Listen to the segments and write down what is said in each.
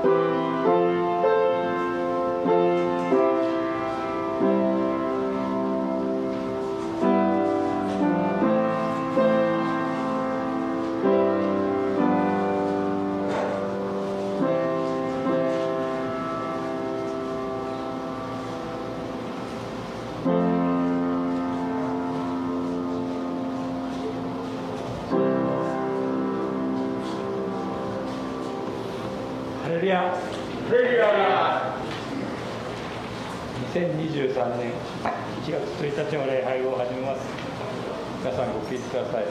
ハレルヤ。ハレルヤ。2023年1月1日の礼拝を始めます。皆さんご起立ください。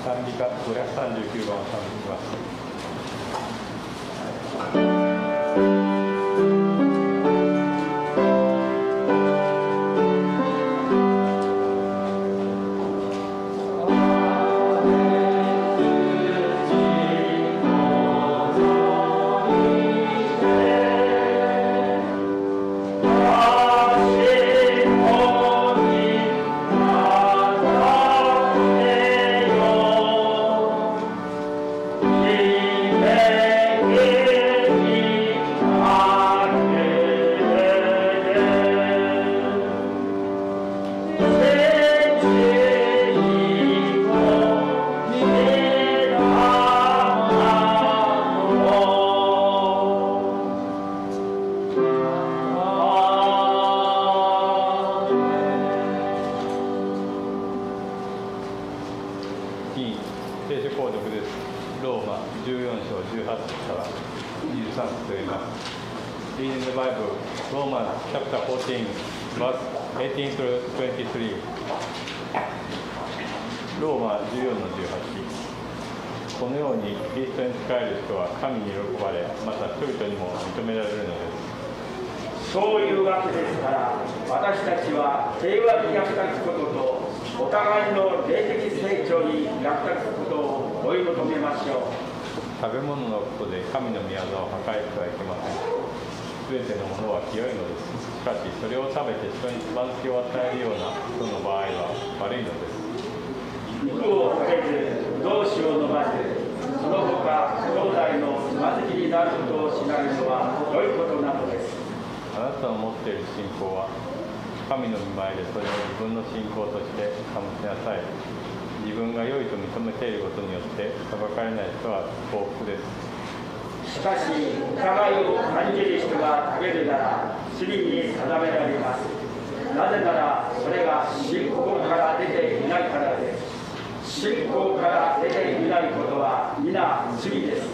賛美歌539番を賛美します。このようにキリストに仕える人は神に喜ばれ、また人々にも認められるのです。そういうわけですから、私たちは平和に役立つことと、お互いの霊的成長に役立つことを追い求めましょう。食べ物のことで神の御業を破壊してはいけません。すべてのものは清いのです。しかし、それを食べて人につまずきを与えるような人の場合は悪いのです。肉を食べず、同志を伸ばず、その他兄弟のつまずきになることをしないのは良いことなのです。あなたの持っている信仰は、神の御前でそれを自分の信仰として保ちなさい。自分が良いと認めていることによって裁かれない人は幸福です。しかし、疑いを感じる人が食べるなら、罪に定められます。なぜなら、それが信仰から出ていないからです。信仰から出ていないことは皆罪です。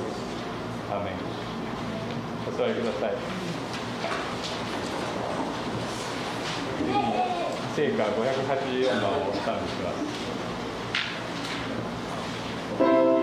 アーメン。お座りください。聖歌584番を賛美します。Oh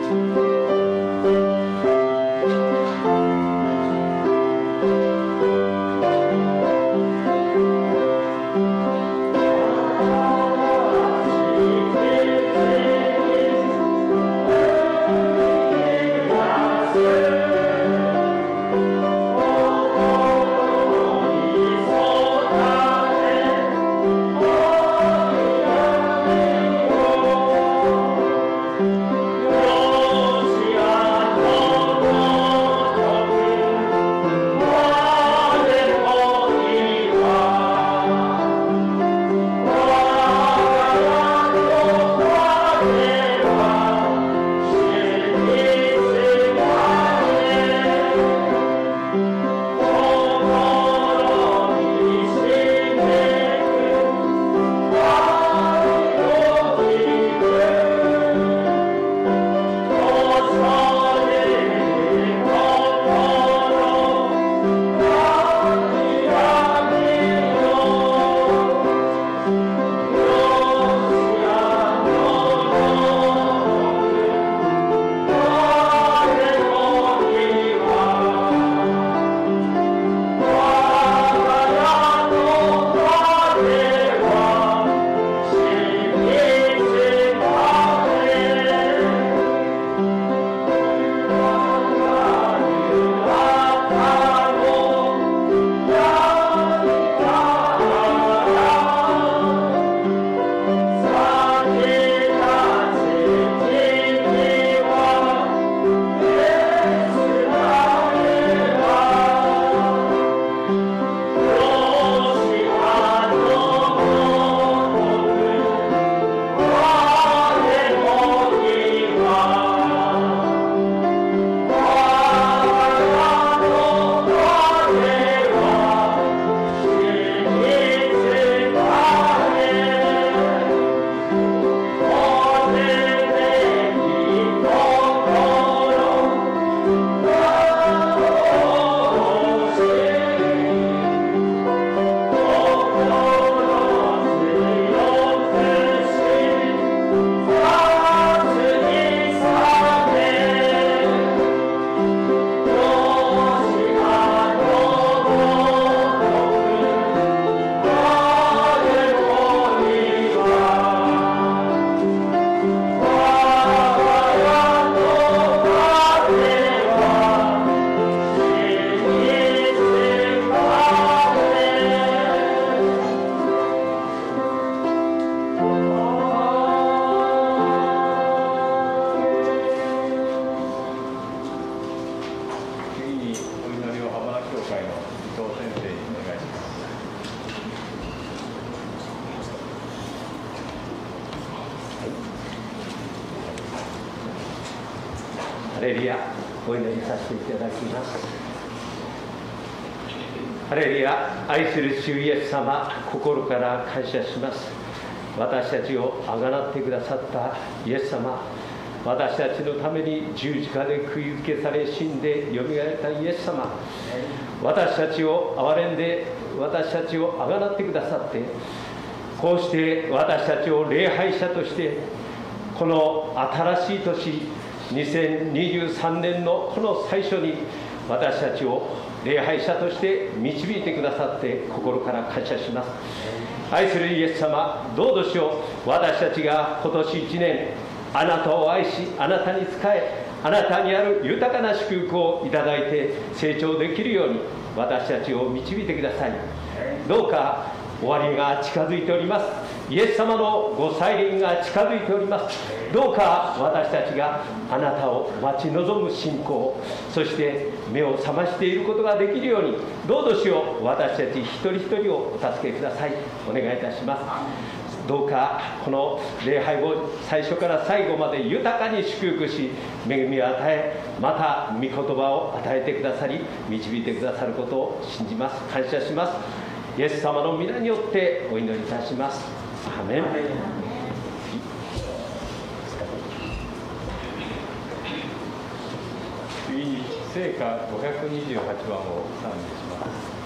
会の伊藤先生にお願いします。ハレルヤ、お祈りさせていただきます。ハレルヤ、愛する主イエス様、心から感謝します。私たちをあがなってくださったイエス様、私たちのために十字架で釘付けされ死んでよみがえったイエス様、私たちを憐れんで私たちをあがなってくださって、こうして私たちを礼拝者としてこの新しい年2023年のこの最初に私たちを礼拝者として導いてくださって心から感謝します。愛するイエス様、どうぞしよう、私たちが今年1年あなたを愛し、あなたに仕え、あなたにある豊かな祝福をいただいて成長できるように私たちを導いてください。どうか終わりが近づいております。イエス様のご再臨が近づいております。どうか私たちがあなたを待ち望む信仰、そして目を覚ましていることができるように、どうぞしよう、私たち一人一人をお助けください。お願いいたします。どうかこの礼拝を最初から最後まで豊かに祝福し、恵みを与え、また御言葉を与えてくださり、導いてくださることを信じます。感謝します。イエス様の皆によってお祈りいたします。アーメン。次に聖歌528番を賛美します。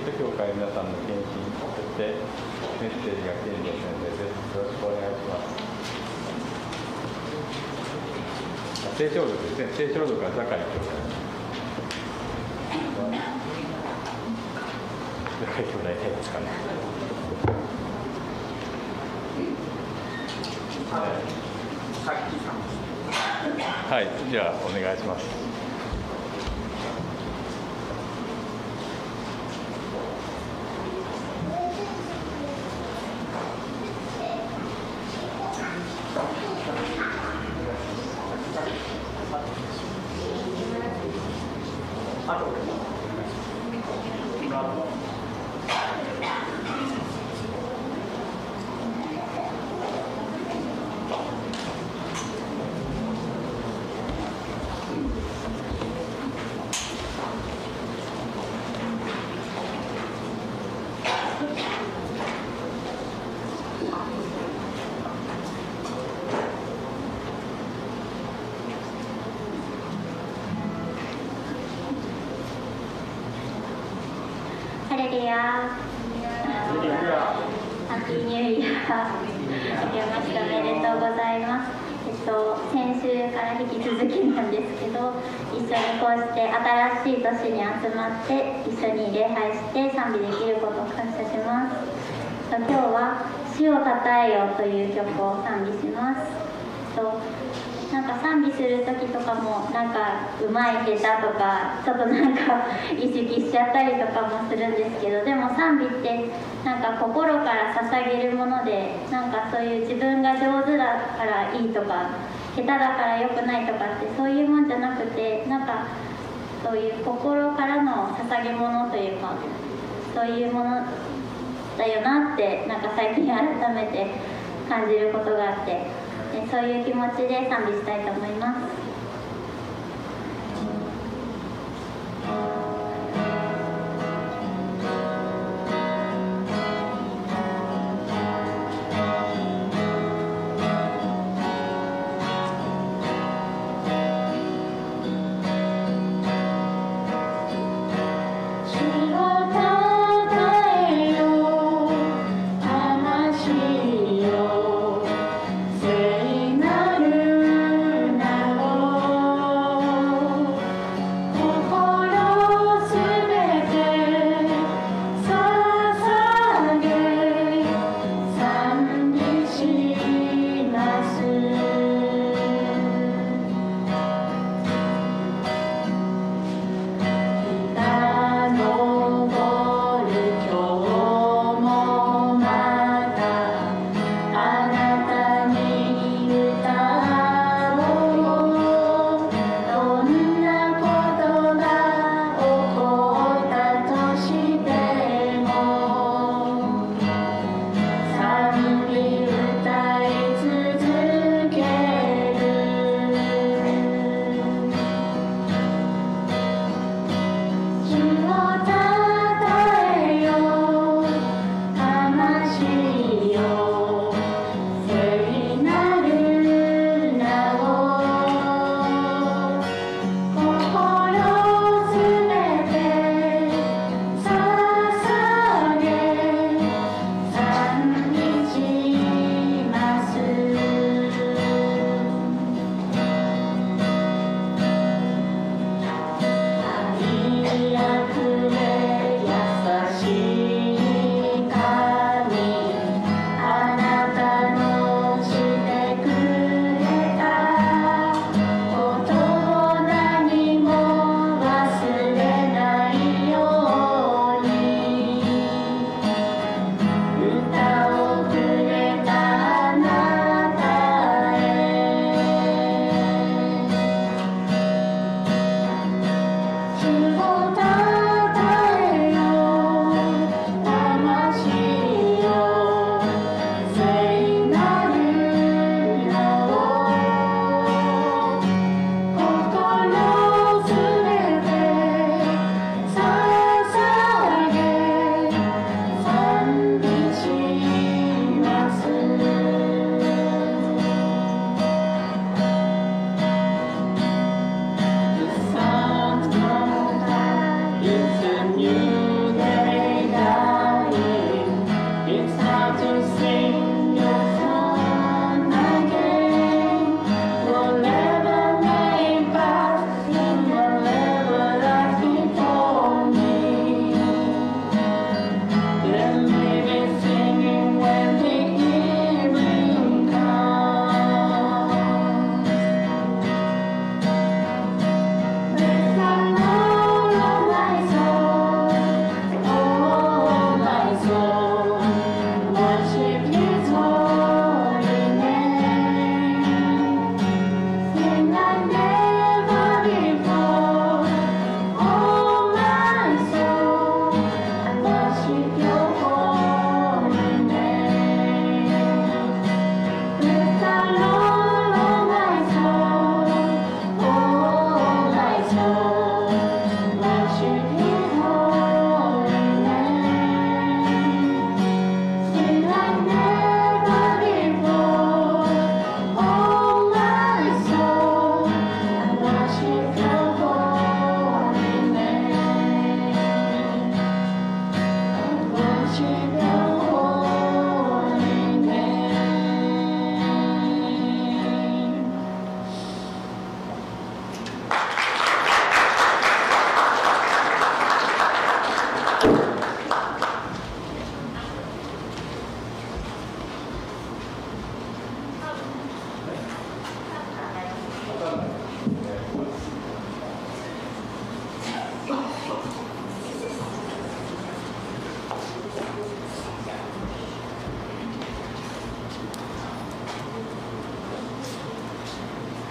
ト教会の皆さんの献身、そしてメッセージが来ているので、ぜひよろしくお願いします。聖書録ですね、聖書録はザカリ教会。ザカリ兄弟変ですかね。はい、じゃあお願いします。ハレルヤハッピーニューイヤー明けましておめでとうございます。先週から引き続きなんですけど、一緒にこうして新しい年に集まって一緒に礼拝して賛美できることを感謝します。今日は主をたたえよという曲を賛美します。なんか賛美する時とかもなんかうまい下手とかちょっとなんか意識しちゃったりとかもするんですけど、でも賛美ってなんか心から捧げるもので、なんかそういう自分が上手だからいいとか下手だから良くないとかってそういうもんじゃなくて、なんかそういう心からの捧げ物というか、そういうものだよなってなんか最近改めて感じることがあって、そういう気持ちで賛美したいと思います。聖なる名を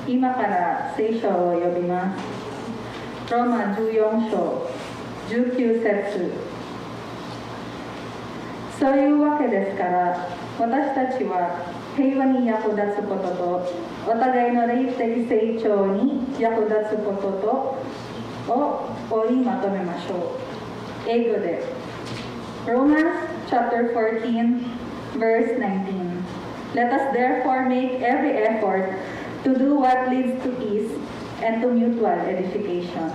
今から聖書を読みます。ローマ14章19節。そういうわけですから、私たちは平和に役立つことと、お互いの霊的成長に役立つこととを織りまとめましょう。英語で Romans chapter 14 verse 19. Let us therefore make every effort to do what leads to peace and to mutual edification.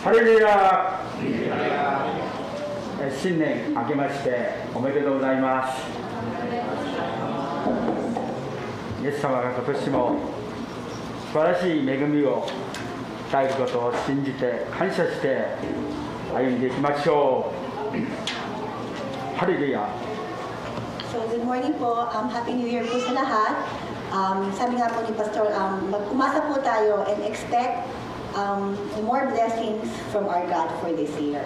ハレルヤ。新年明けましておめでとうございます。イエス様が今年も素晴らしい恵みを与えることを信じて感謝して歩んでいきましょう。ハレルヤ。So good morning po, Happy New Year po sa lahat. Sabi nga po ni Pastor, umasa po tayo and expect more blessings from our God for this year.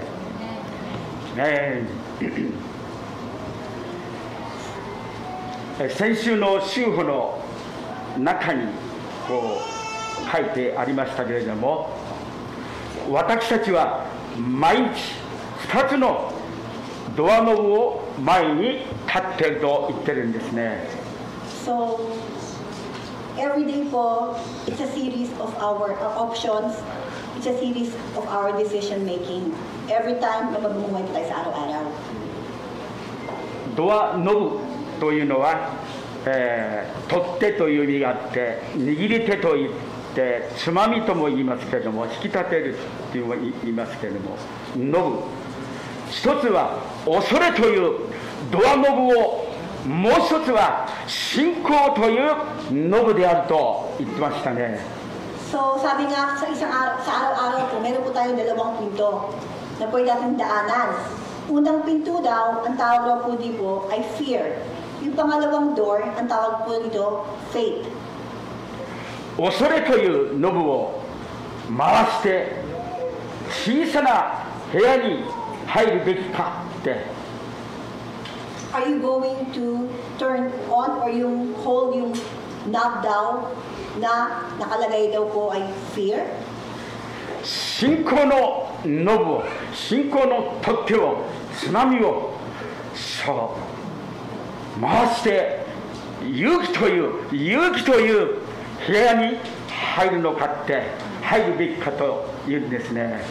先週の週報の中にこう書いてありましたけれども、私たちは毎日2つのドアノブを前に立っていると言ってるんですね。So every day po, it's a series of our options. It's a series of our decision making. Every time na magbumuhay po tayo sa araw-araw. ドアノブというのは、取っ手という意味があって、握り手といってつまみとも言いますけれども、引き立てるという言いますけれども、ノブ。一つは恐れというドアノブを、もう一つは信仰というノブであると言ってましたね。So sabi nga sa araw-araw po, meron po tayong dalawang pinto na pwede natin daanan. Unang pinto daw, ang tawag daw po dito ay fear. Yung pangalawang door, ang tawag po dito, faith. 恐れというノブを回して小さな部屋に入るべきかって。Are you going to turn on or yung hold yung knob down na nakalagay daw po ay fear? 信仰のノブを、信仰の取っ手を、つまみをそう回して勇気という部屋に入るのかって入るべきかというんですね。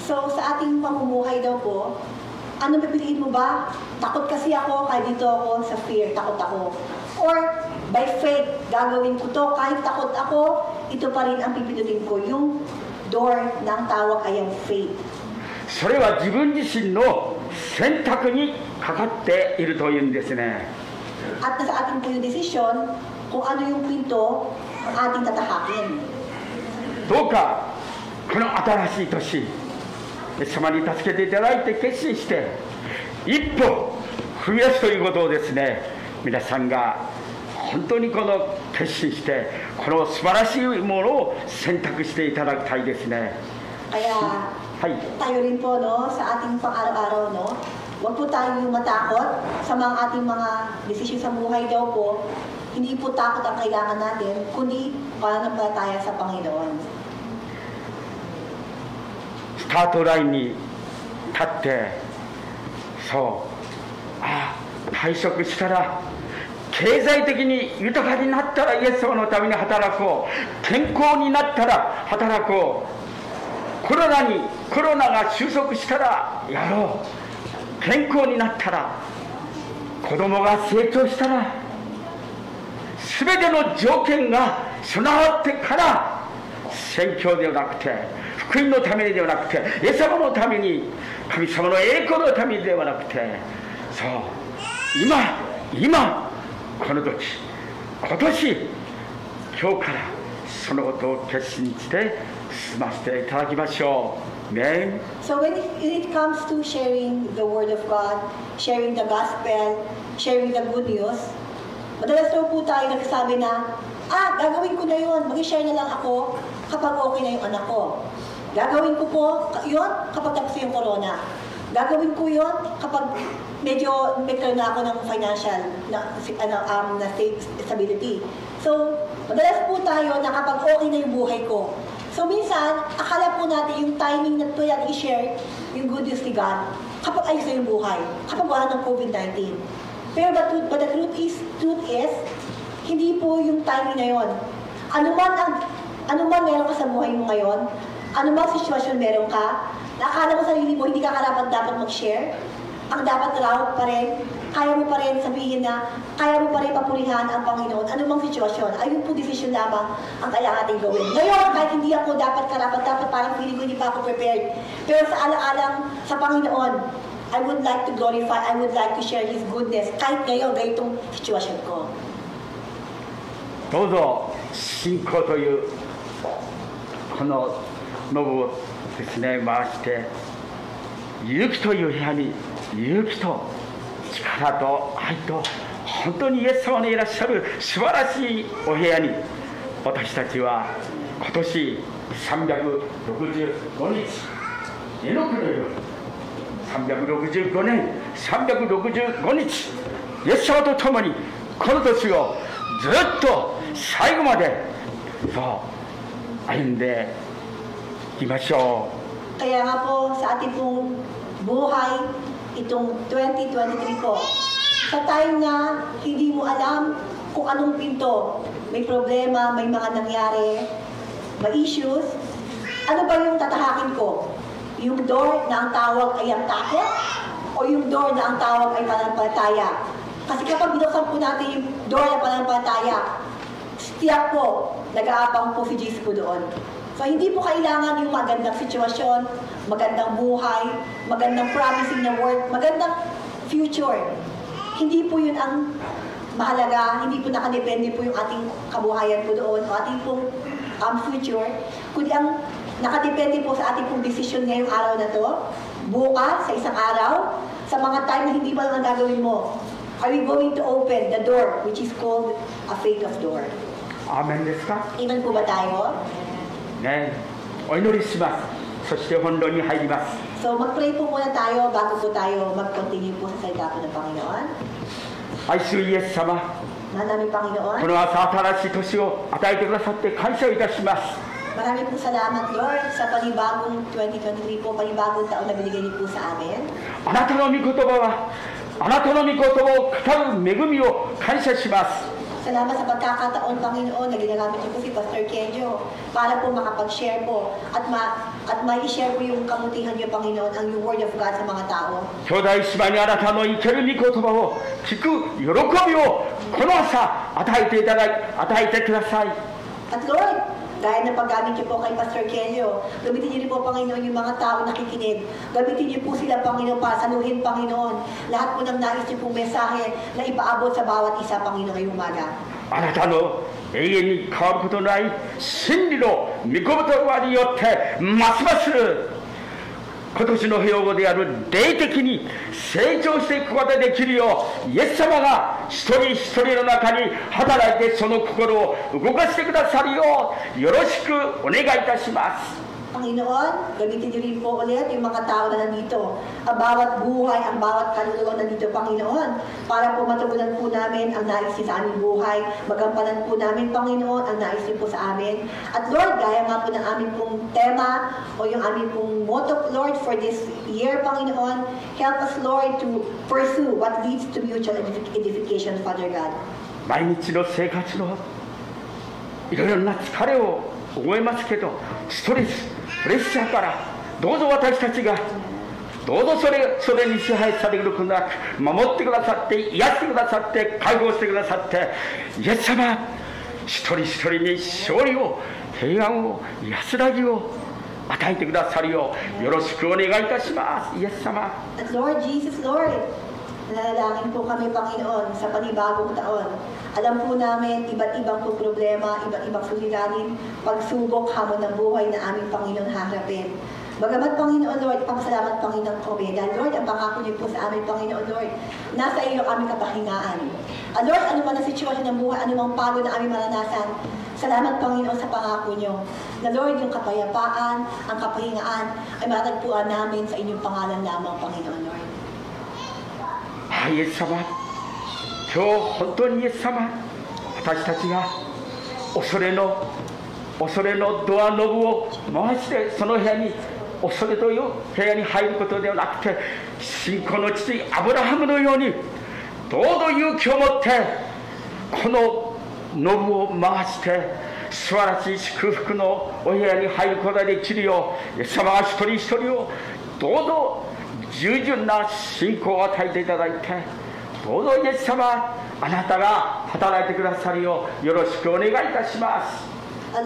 So sa ating pamumuhay daw po, ano pipiliin mo ba? Takot kasi ako, kaya dito ako sa fear, takot ako. Or by faith, gagawin ko to, kahit takot ako, ito pa rin ang pipiliin ko, yung door ng tawag ay ang faith. それは自分自身の選択にかかっているというんですね。At nasa atin po yung desisyon kung ano yung pinto ang ating tatahakin. どうかこの新しい年、イエス様に助けていただいて決心して一歩踏み出すということをですね、皆さんが本当にこの決心してこの素晴らしいものを選択していただきたいですね。Kaya tayo rin po no, sa ating pang-araw-araw no, huwag po tayo matakot sa mga ating mga desisyon sa buhay daw po. Hindi po takot ang kailangan natin, kundi pananampalataya sa Panginoon. スタートラインに立って、そう、退職したら経済的に豊かになったらイエス様のために働こう、健康になったら働こう、コロナが収束したらやろう、健康になったら、子供が成長したら、全ての条件が備わってから宣教ではなくて、福音のためにではなくて、イエス様のために、神様の栄光のためにではなくて、そう今この時、今年、今日からそのことを決心して進ませていただきましょう。Amen. So when it comes to sharing the Word of God, sharing the Gospel, sharing the good news, madalas daw po tayo nagsasabi na, gagawin ko na yun, mag-share na lang ako kapag okay na yung anak ko. Gagawin ko po yun kapag tapos yung corona. Gagawin ko yun kapag medyo nagkaroon na ako ng financial na stability. So, madalas po tayo na kapag okay na yung buhay ko. So, minsan, akala po natin yung timing na ito yan i-share yung good news ni God kapag ayos na yung buhay, kapag wala ng COVID-19. Pero but the truth is, hindi po yung timing na yun. Ano man meron ka sa buhay mo ngayon, ano man sitwasyon meron ka, nakakala mo sa sarili mo, hindi ka dapat mag-share, ang dapat raw pa rin, kaya mo pa rin sabihin na, kaya mo pa rin papurihan ang Panginoon, ano mang sitwasyon, ayun po desisyon lamang ang kailangan natin gawin. Ngayon, kahit hindi ako dapat parang feeling ko hindi pa ako prepared. Pero sa alaalang sa Panginoon, I would like to glorify, I would like to share His goodness, kahit ngayon, ganitong sitwasyon ko. どうぞ信仰というこのノブをですね回して、勇気という部屋に勇気と力と愛と本当にイエス様のいらっしゃる素晴らしいお部屋に、私たちは今年365日エノクのように365年365日イエス様と共にこの年をずっと最後までそう歩んでいきましょう。 Kaya nga po sa ating pong buhay itong 2023 po, sa time na hindi mo alam kung anong pinto, may problema, may mga nangyari, may issues, ano ba yung tatahakin ko? Yung door na ang tawag ay ang takot o yung door na ang tawag ay pananampalataya? Kasi kapag binuksan po natin yung door na pananampalataya, tiyak po, nag-aabang po si Jesus po doon. So, hindi po kailangan yung magandang sitwasyon, magandang buhay, magandang promising na work, magandang future. Hindi po yun ang mahalaga, hindi po nakadepende po yung ating kabuhayan po doon o ating pong future, kundi ang nakadepende po sa ating pong desisyon ngayong araw na to, bukas, sa isang araw, sa mga time na hindi pa lang ang gagawin mo. Are we going to open the door, which is called a faith of door? Amen ですか? Amen po ba tayo? ね、お祈りします。そして本論に入ります。 So, mag-pray po muna tayo bago po tayo mag-continue po sa salita po ng Panginoon. 愛するイエス様、 Mahal namin Panginoon. この朝新しい年を与えてくださって感謝をいたします。 Maraming po salamat, Lord, sa panibagong 2023 po, panibagong taon na binigay niyo po sa amin. あなたの御言葉は、あなたの御言葉を語る恵みを感謝します。 Salamat sa pagkakataon, Panginoon, na ginagamit niyo po si Pastor Kenjo para po makapag-share po at mai-share po yung kamutihan niyo, Panginoon, ang yung Word of God sa mga tao. 兄弟姉妹にあなたの生ける御言葉を聞く喜びをこの朝与えてください。 At Lord, dahil na paggamit niyo po kay Pastor Kenjo, gamitin niyo rin po, Panginoon, yung mga tao nakikinig. Gamitin niyo po sila, Panginoon, para saluhin, Panginoon, lahat po ng nais niyo pong mensahe na ipaabot sa bawat isa, Panginoon, ngayong umaga. あなたの永遠に変わることのない真理の御言葉によってますます今年の標語である霊的に成長していくことができるよう、イエス様が一人一人の中に働いてその心を動かしてくださるようよろしくお願いいたします。Panginoon, gamitin niyo rin po ulit yung mga tao na nandito. Ang bawat buhay, ang bawat kaluluwa nandito, Panginoon, para po matugunan po namin ang nais niyo sa aming buhay. Magampanan po namin, Panginoon, ang nais niyo po sa amin. At Lord, gaya nga po ng aming pong tema o yung aming pong motto, Lord, for this year, Panginoon, help us, Lord, to pursue what leads to mutual edification, Father God. 毎日の生活のいろいろな疲れを思いますけど、ストレス、プレッシャーからどうぞ私たちがどうぞそれに支配されることなく守ってくださって、癒してくださって、解放してくださって、イエス様一人一人に勝利を、平安を、安らぎを与えてくださるようよろしくお願いいたします。イエス様。 Lord Jesus, Lord, nanalangin po kami, Panginoon, sa panibagong taon. Alam po namin, iba't ibang po problema, iba't ibang suliranin, pagsubok, hamon ng buhay na aming Panginoon haharapin. Bagamat, Panginoon, Lord, pagsalamat, Panginoon kami. Dahil, Lord, ang pangako niyo po sa aming Panginoon, Lord, nasa iyo aming kapahingaan. Lord, ano man ang sitwasyon ng buhay, ano mang pagod na aming maranasan, salamat, Panginoon, sa pangako niyo. Na, Lord, yung kapayapaan, ang kapahingaan, ay matatagpuan namin sa inyong pangalan lamang, Panginoon, Lord. イエス様、今日本当にイエス様、私たちが恐れのドアノブを回して、その部屋に恐れという部屋に入ることではなくて、信仰の父アブラハムのようにどうぞ勇気を持ってこのノブを回して、素晴らしい祝福のお部屋に入ることができるよう、イエス様は一人一人をどうぞ従順な信仰を与えていただいて、どうぞイエス様、あなたが働いてくださるようよろしくお願いいたします。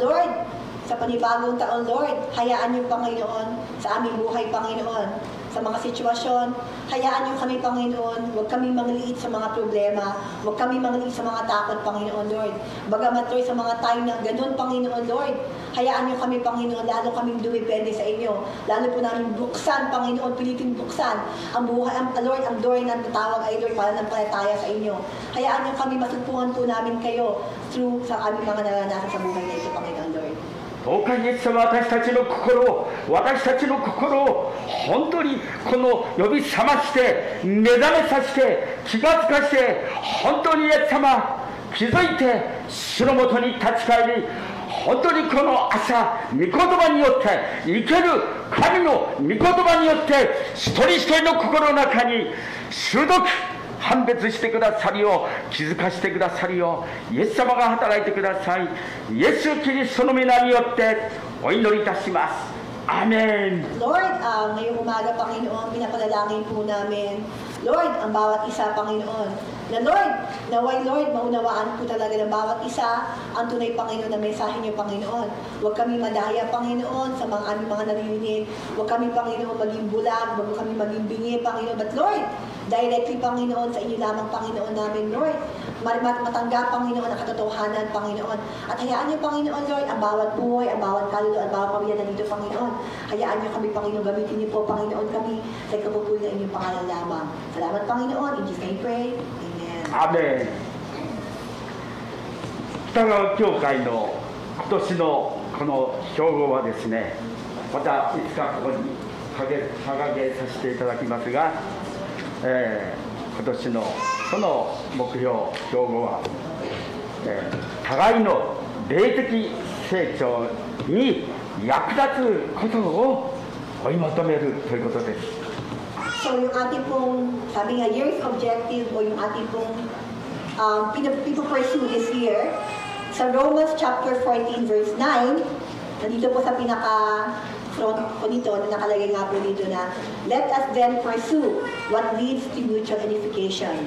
Lord, sa panibagong taon, Lord, hayaan niyo, Panginoon, sa aming buhay, Panginoon, sa mga sitwasyon, hayaan niyo kami, Panginoon, huwag kami mangliit sa mga problema, huwag kami mangliit sa mga takot, Panginoon, Lord. Bagamat, Lord, sa mga time na ganun, Panginoon, Lord, hayaan niyo kami, Panginoon, lalo kaming dumipende sa inyo. Lalo po namin buksan, Panginoon, pilitin buksan ang buhay, Lord, ang door na tatawag ay, Lord, para ng palataya sa inyo. Hayaan niyo kami, masugpungan po namin kayo through sa aming mga naranasan sa buhay na ito, Panginoon, Lord. どうかイエス様、私たちの心を本当にこの呼び覚まして、目覚めさせて、気がつかして、本当にイエス様気づいて主のもとに立ち返り、本当にこの朝御言葉によって生ける神の御言葉によって一人一人の心の中に鋭く判別してくださるよう、気づかせてくださるよう、イエス様が働いてください。イエス・キリストの皆によってお祈りいたします。アーメン。 Lord, ngayong umaga, Panginoon, pinapalalangin po namin, Lord, ang bawat isa, Panginoon, na Lord, naway Lord, maunawaan po talaga ng bawat isa ang tunay, Panginoon, na mensahe niyo, Panginoon. Huwag kami madaya, Panginoon, sa aming mga naririnig. Huwag kami, Panginoon, maging bulag, huwag kami maging bingi, Panginoon. But Lord, directly, Panginoon, sa inyo lamang, Panginoon namin, Lord, matanggap, Panginoon, ang katotohanan, Panginoon. At hayaan niyo, Panginoon, Lord, ang bawat buhay, ang bawat kaluluwa, ang bawat pamilya na dito, Panginoon. Hayaan niyo kami, Panginoon, gamitin niyo po, Panginoon, kami sa ikapupuloy na inyong pangalan lamang. Salamat, Panginoon. In Jesus' name pray. Amen. アーメン。北川教会の今年のこの標語はですね、またいつかここに掲げさせていただきますが、今年のその目標、標語は、互いの霊的成長に役立つことを追い求めるということです。 So yung ating pong, sabi nga, year's objective o yung ating pong pursue this year, sa Romans chapter 14 verse 9, nandito po sa pinaka-front po dito, na nakalagay nga po dito na, let us then pursue what leads to mutual edification.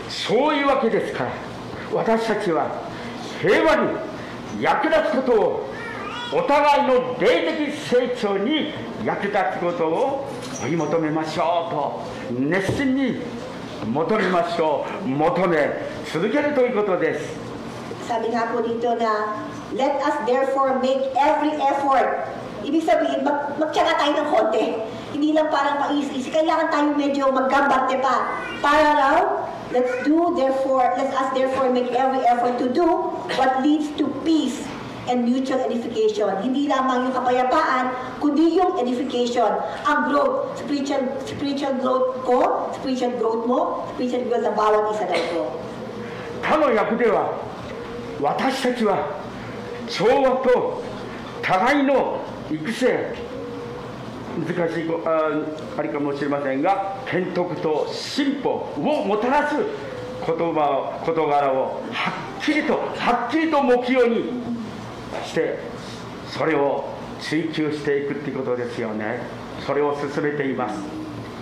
そういうわけですから、私たちは平和に役立つことを、お互いの霊的成長に役立つことを追い求めましょうと、熱心に求めましょう、求め続けるということです。 Sabi nga po dito na, let us therefore make every effort. Ibig sabihin, magtiyaga tayo ng konti. Hindi lang parang paisi-isi. Kailangan tayo medyo maggambarte pa. Para raw, let us therefore make every effort to do what leads to peace and mutual edification. Hindi lamang yung kapayapaan, kundi yung edification. Ang growth, spiritual growth ko, spiritual growth mo, spiritual growth ng bawat isa daw ko. 他の役では私たちは調和と互いの育成、難しいあれかもしれませんが、剣徳と進歩をもたらす事柄をはっきりと目標にして、それを追求していくっていうことですよね。それを進めています。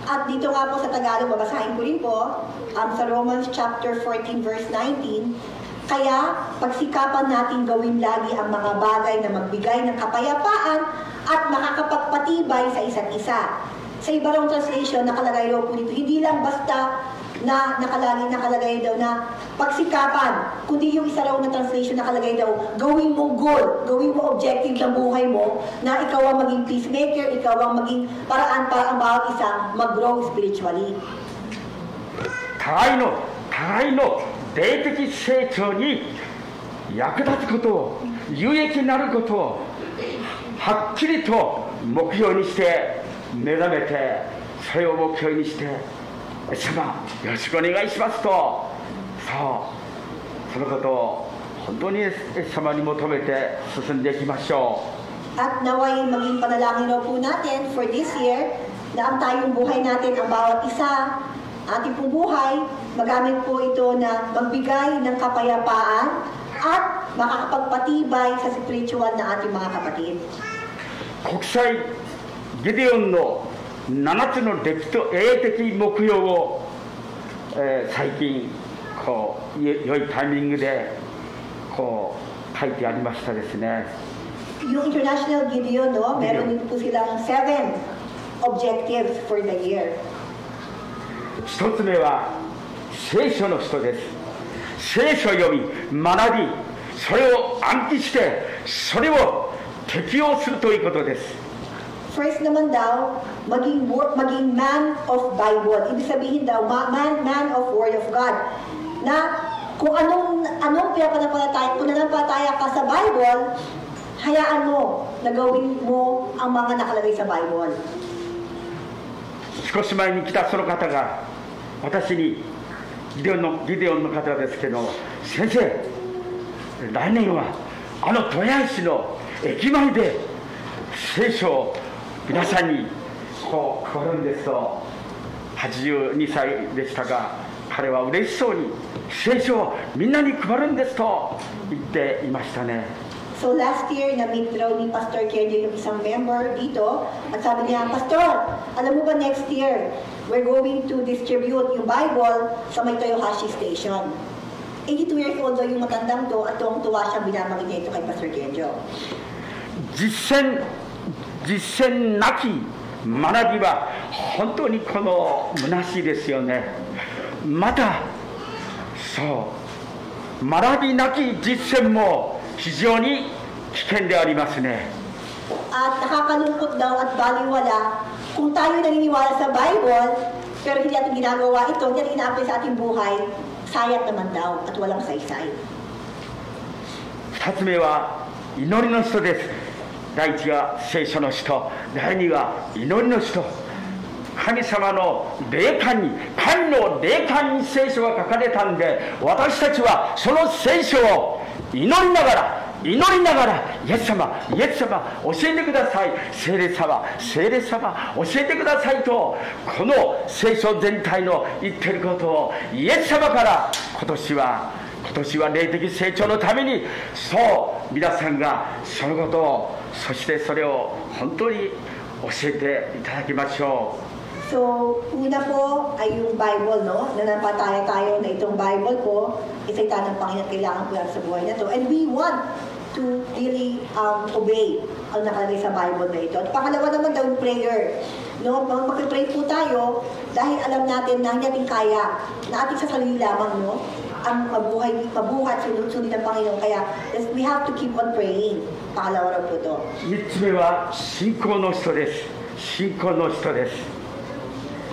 At dito nga po sa Tagalog, babasahin ko rin po, sa Romans chapter 14 verse 19, kaya pagsikapan natin gawin lagi ang mga bagay na magbigay ng kapayapaan at makakapagpatibay sa isa't isa. Sa iba rong translation, nakalagay daw po dito, hindi lang basta na nakalagay daw na pagsikapan, kundi yung isa raw na translation nakalagay daw, gawin mong goal, gawin mo objective ng buhay mo, na ikaw ang maging peacemaker, ikaw ang maging paraan para ang bawat isa mag-grow spiritually. 互いの霊的成長に役立つことを、有益になることをはっきりと目標にして目覚めて、それを目標にして、様よろしくお願いしますと、そのことを本当に様に求めて進んでいきましょう。 At naway maging panalangin raw po natin for this year na ang tayong buhay natin, ang bawat isa, ating pong buhay, magamit po ito na magbigay ng kapayapaan at makakapagpatibay sa spiritual na ating mga kapatid. 国際ギデオンの7つの歴と永的目標を、最近こう良いタイミングでこう書いてありましたですね。 Yung International Gideon, no, meron dito po silang 7 objectives for the year. 一つ目は聖書の人です。聖書を読み学び、それを暗記してそれを適用するということです。 First naman daw, maging man of Bible. Ibig sabihin daw, man of Word of God. Na kung anong pananampalataya ka sa Bible, hayaan mo na gawin mo ang mga nakalagay sa Bible. 少し前に来たその方が私にギデオンの方ですけど、先生、来年はあの富谷市の駅前で聖書を皆さんにこう配るんですと、82歳でしたが、彼は嬉しそうに聖書をみんなに配るんですと言っていましたね。 So last year, na-meet raw ni Pastor Kenny yung isang member dito, at sabi niya, Pastor, alam mo ba next year, we're going to distribute yung Bible sa may Toyohashi Station. 82 years old daw yung matandang to, at tuwang-tuwa siya binamagin niya ito kay Pastor Kenjo. 実践なき学びは本当にこの虚しいですよね。またそう学びなき実践も非常に危険でありますね。 At nakakalungkot daw at baliwala kung tayo naniniwala sa Bible pero hindi natin ginagawa ito, hindi natin ina-apply sa ating buhay, sayat naman daw at walang saysay. 2つ目は祈りの人です。第一が聖書の人、第二が祈りの人。神様の霊感に、神の霊感に聖書が書かれたんで、私たちはその聖書を祈りながらイエス様教えてください、聖霊様教えてくださいと、この聖書全体の言ってることをイエス様から今年は霊的成長のために、そう皆さんがそのことを、そしてそれを本当に教えていただきましょう。 So, una po ay yung Bible, no? Nanampataya tayo na itong Bible po, isaitan ng Panginoon, kailangan po yan sa buhay na to. And we want to really obey ang nakalagay sa Bible na ito. At pangalawa naman daw yung prayer. No? Mag-pray po tayo dahil alam natin na hindi natin kaya, na ating sa sarili lamang, no? Ang mabuhat, sunod-sunod ng Panginoon. Kaya we have to keep on praying. Pangalawa raw po ito. 3つ目は信仰の人です。信仰の人です。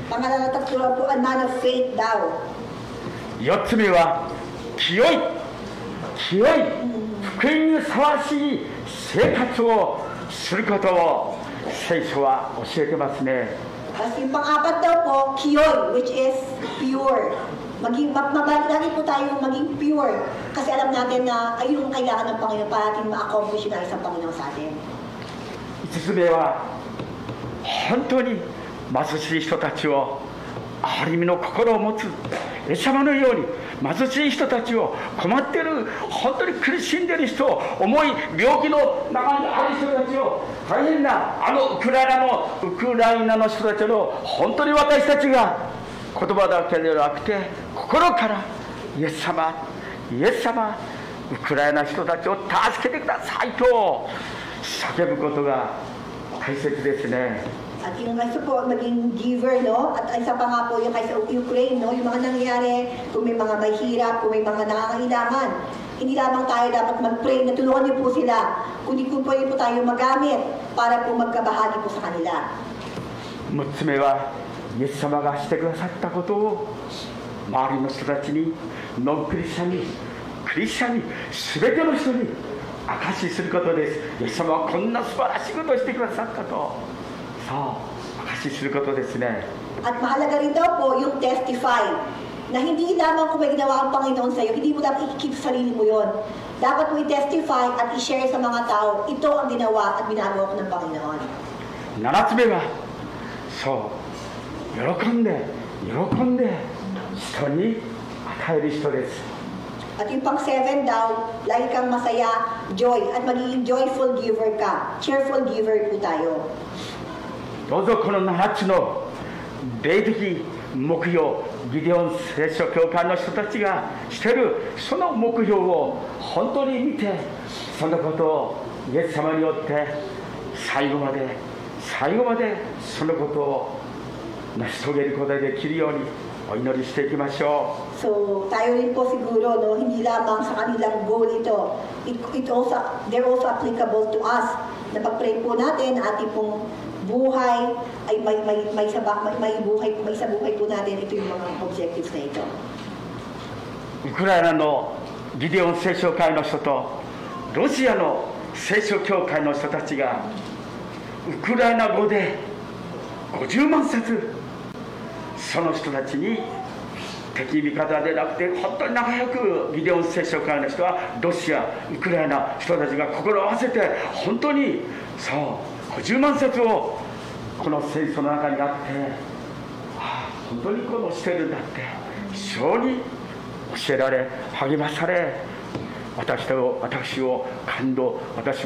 Pangalawa, tatlo po, a man of faith daw. 4つ目は清い福音にふさわしい生活をすることを聖書は教えてますね。 Tapos yung pang-apat daw po, kiyoy, which is pure. Lagi po tayo maging pure. Kasi alam natin na ayun ang kailangan ng Panginoon para natin ma-accomplish yung nais ng Panginoon sa atin. 5つ目は本当に貧しい人たちを憐れみの心を持つイエス様のように貧しい人たちを困っている本当に苦しんでいる人を重い病気の中にある人たちを大変なウクライナの人たちの本当に私たちが言葉だけではなくて心からイエス様ウクライナの人たちを助けてくださいと叫ぶことが大切ですね。 At yung gusto po maging giver, no? At isa pa nga po yung kay sa Ukraine, no? Yung mga nangyayari, kung may mga mahirap, kung may mga nangangailangan, hindi lamang tayo dapat mag-pray na tulungan niyo po sila, kundi kung pwede po tayo magamit para po magkabahagi po sa kanila. 6つ目はイエス様がしてくださったことを周りの人たちにノンクリスチャンに全ての人に証しすることです。イエス様はこんな素晴らしいことをしてくださったと証しすることですね。 At mahalaga rin daw po yung testify na hindi lamang kung may ginawa ang Panginoon sa iyo, hindi mo dapat i-keep sa sarili mo yon. Dapat mo i-testify at i-share sa mga tao, ito ang ginawa at binagawa ko ng Panginoon. 7つ目は喜んで人に与える人です。 At yung pang-7 daw, lagi kang masaya, joy, at magiging joyful giver ka. Cheerful giver po tayo. どうぞこの7つの霊的目標、ギデオン聖書教会の人たちがしているその目標を本当に見て、そのことをイエス様によって最後までそのことを成し遂げることができるようにお祈りしていきましょう。 So, tayo rin po siguro, no, hindi lamang sa kanilang goal ito. They're also applicable to us. Na pag-pray po natin, ating pong buhay ay may sa buhay po natin, ito yung mga objectives na ito. ウクライナのギデオン聖書会の人とロシアの聖書教会の人たちがウクライナ語で50万冊その人たちに敵味方でなくて本当に仲良くギデオン聖書会の人はロシア、ウクライナ人たちが心を合わせて本当に50万冊をこの戦争の中にあって本当にこのしてるんだって非常に教えられ励まされ私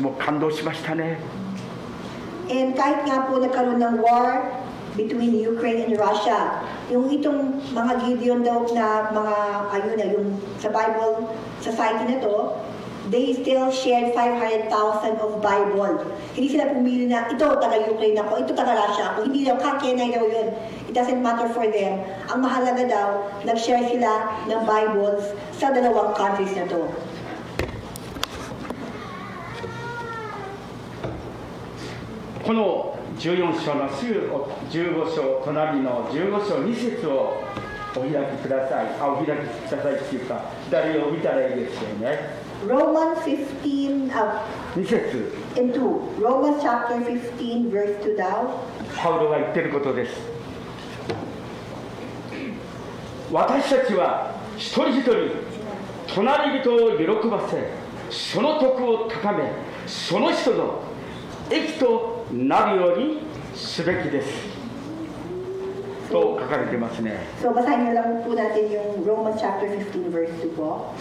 も感動しましたね。 And kahit nga po nagkaroon ng war between Ukraine and Russia, yung itong mga Gideon daw na mga, yung sa Bible society na to, they still shared 500,000 of Bible. Hindi sila pumili na, ito taga-Ukraine ako, ito taga-Russia ako. Hindi daw, kakenay daw yun. It doesn't matter for them. Ang mahalaga daw, nag-share sila ng Bibles sa dalawang countries na to. この14章のすぐ15章隣の15章2節をお開きください。お開きくださいっていうか左を見たらいいですよね。 Romans 15, 2節 and 2. Romans chapter 15, verse 2 daw. パウロが言ってることです。私たちは一人一人隣人を喜ばせその徳を高めその人の益となるようにすべきですと書かれていますね。 So, basahin na lang po natin yung Romans chapter 15, verse 2 po.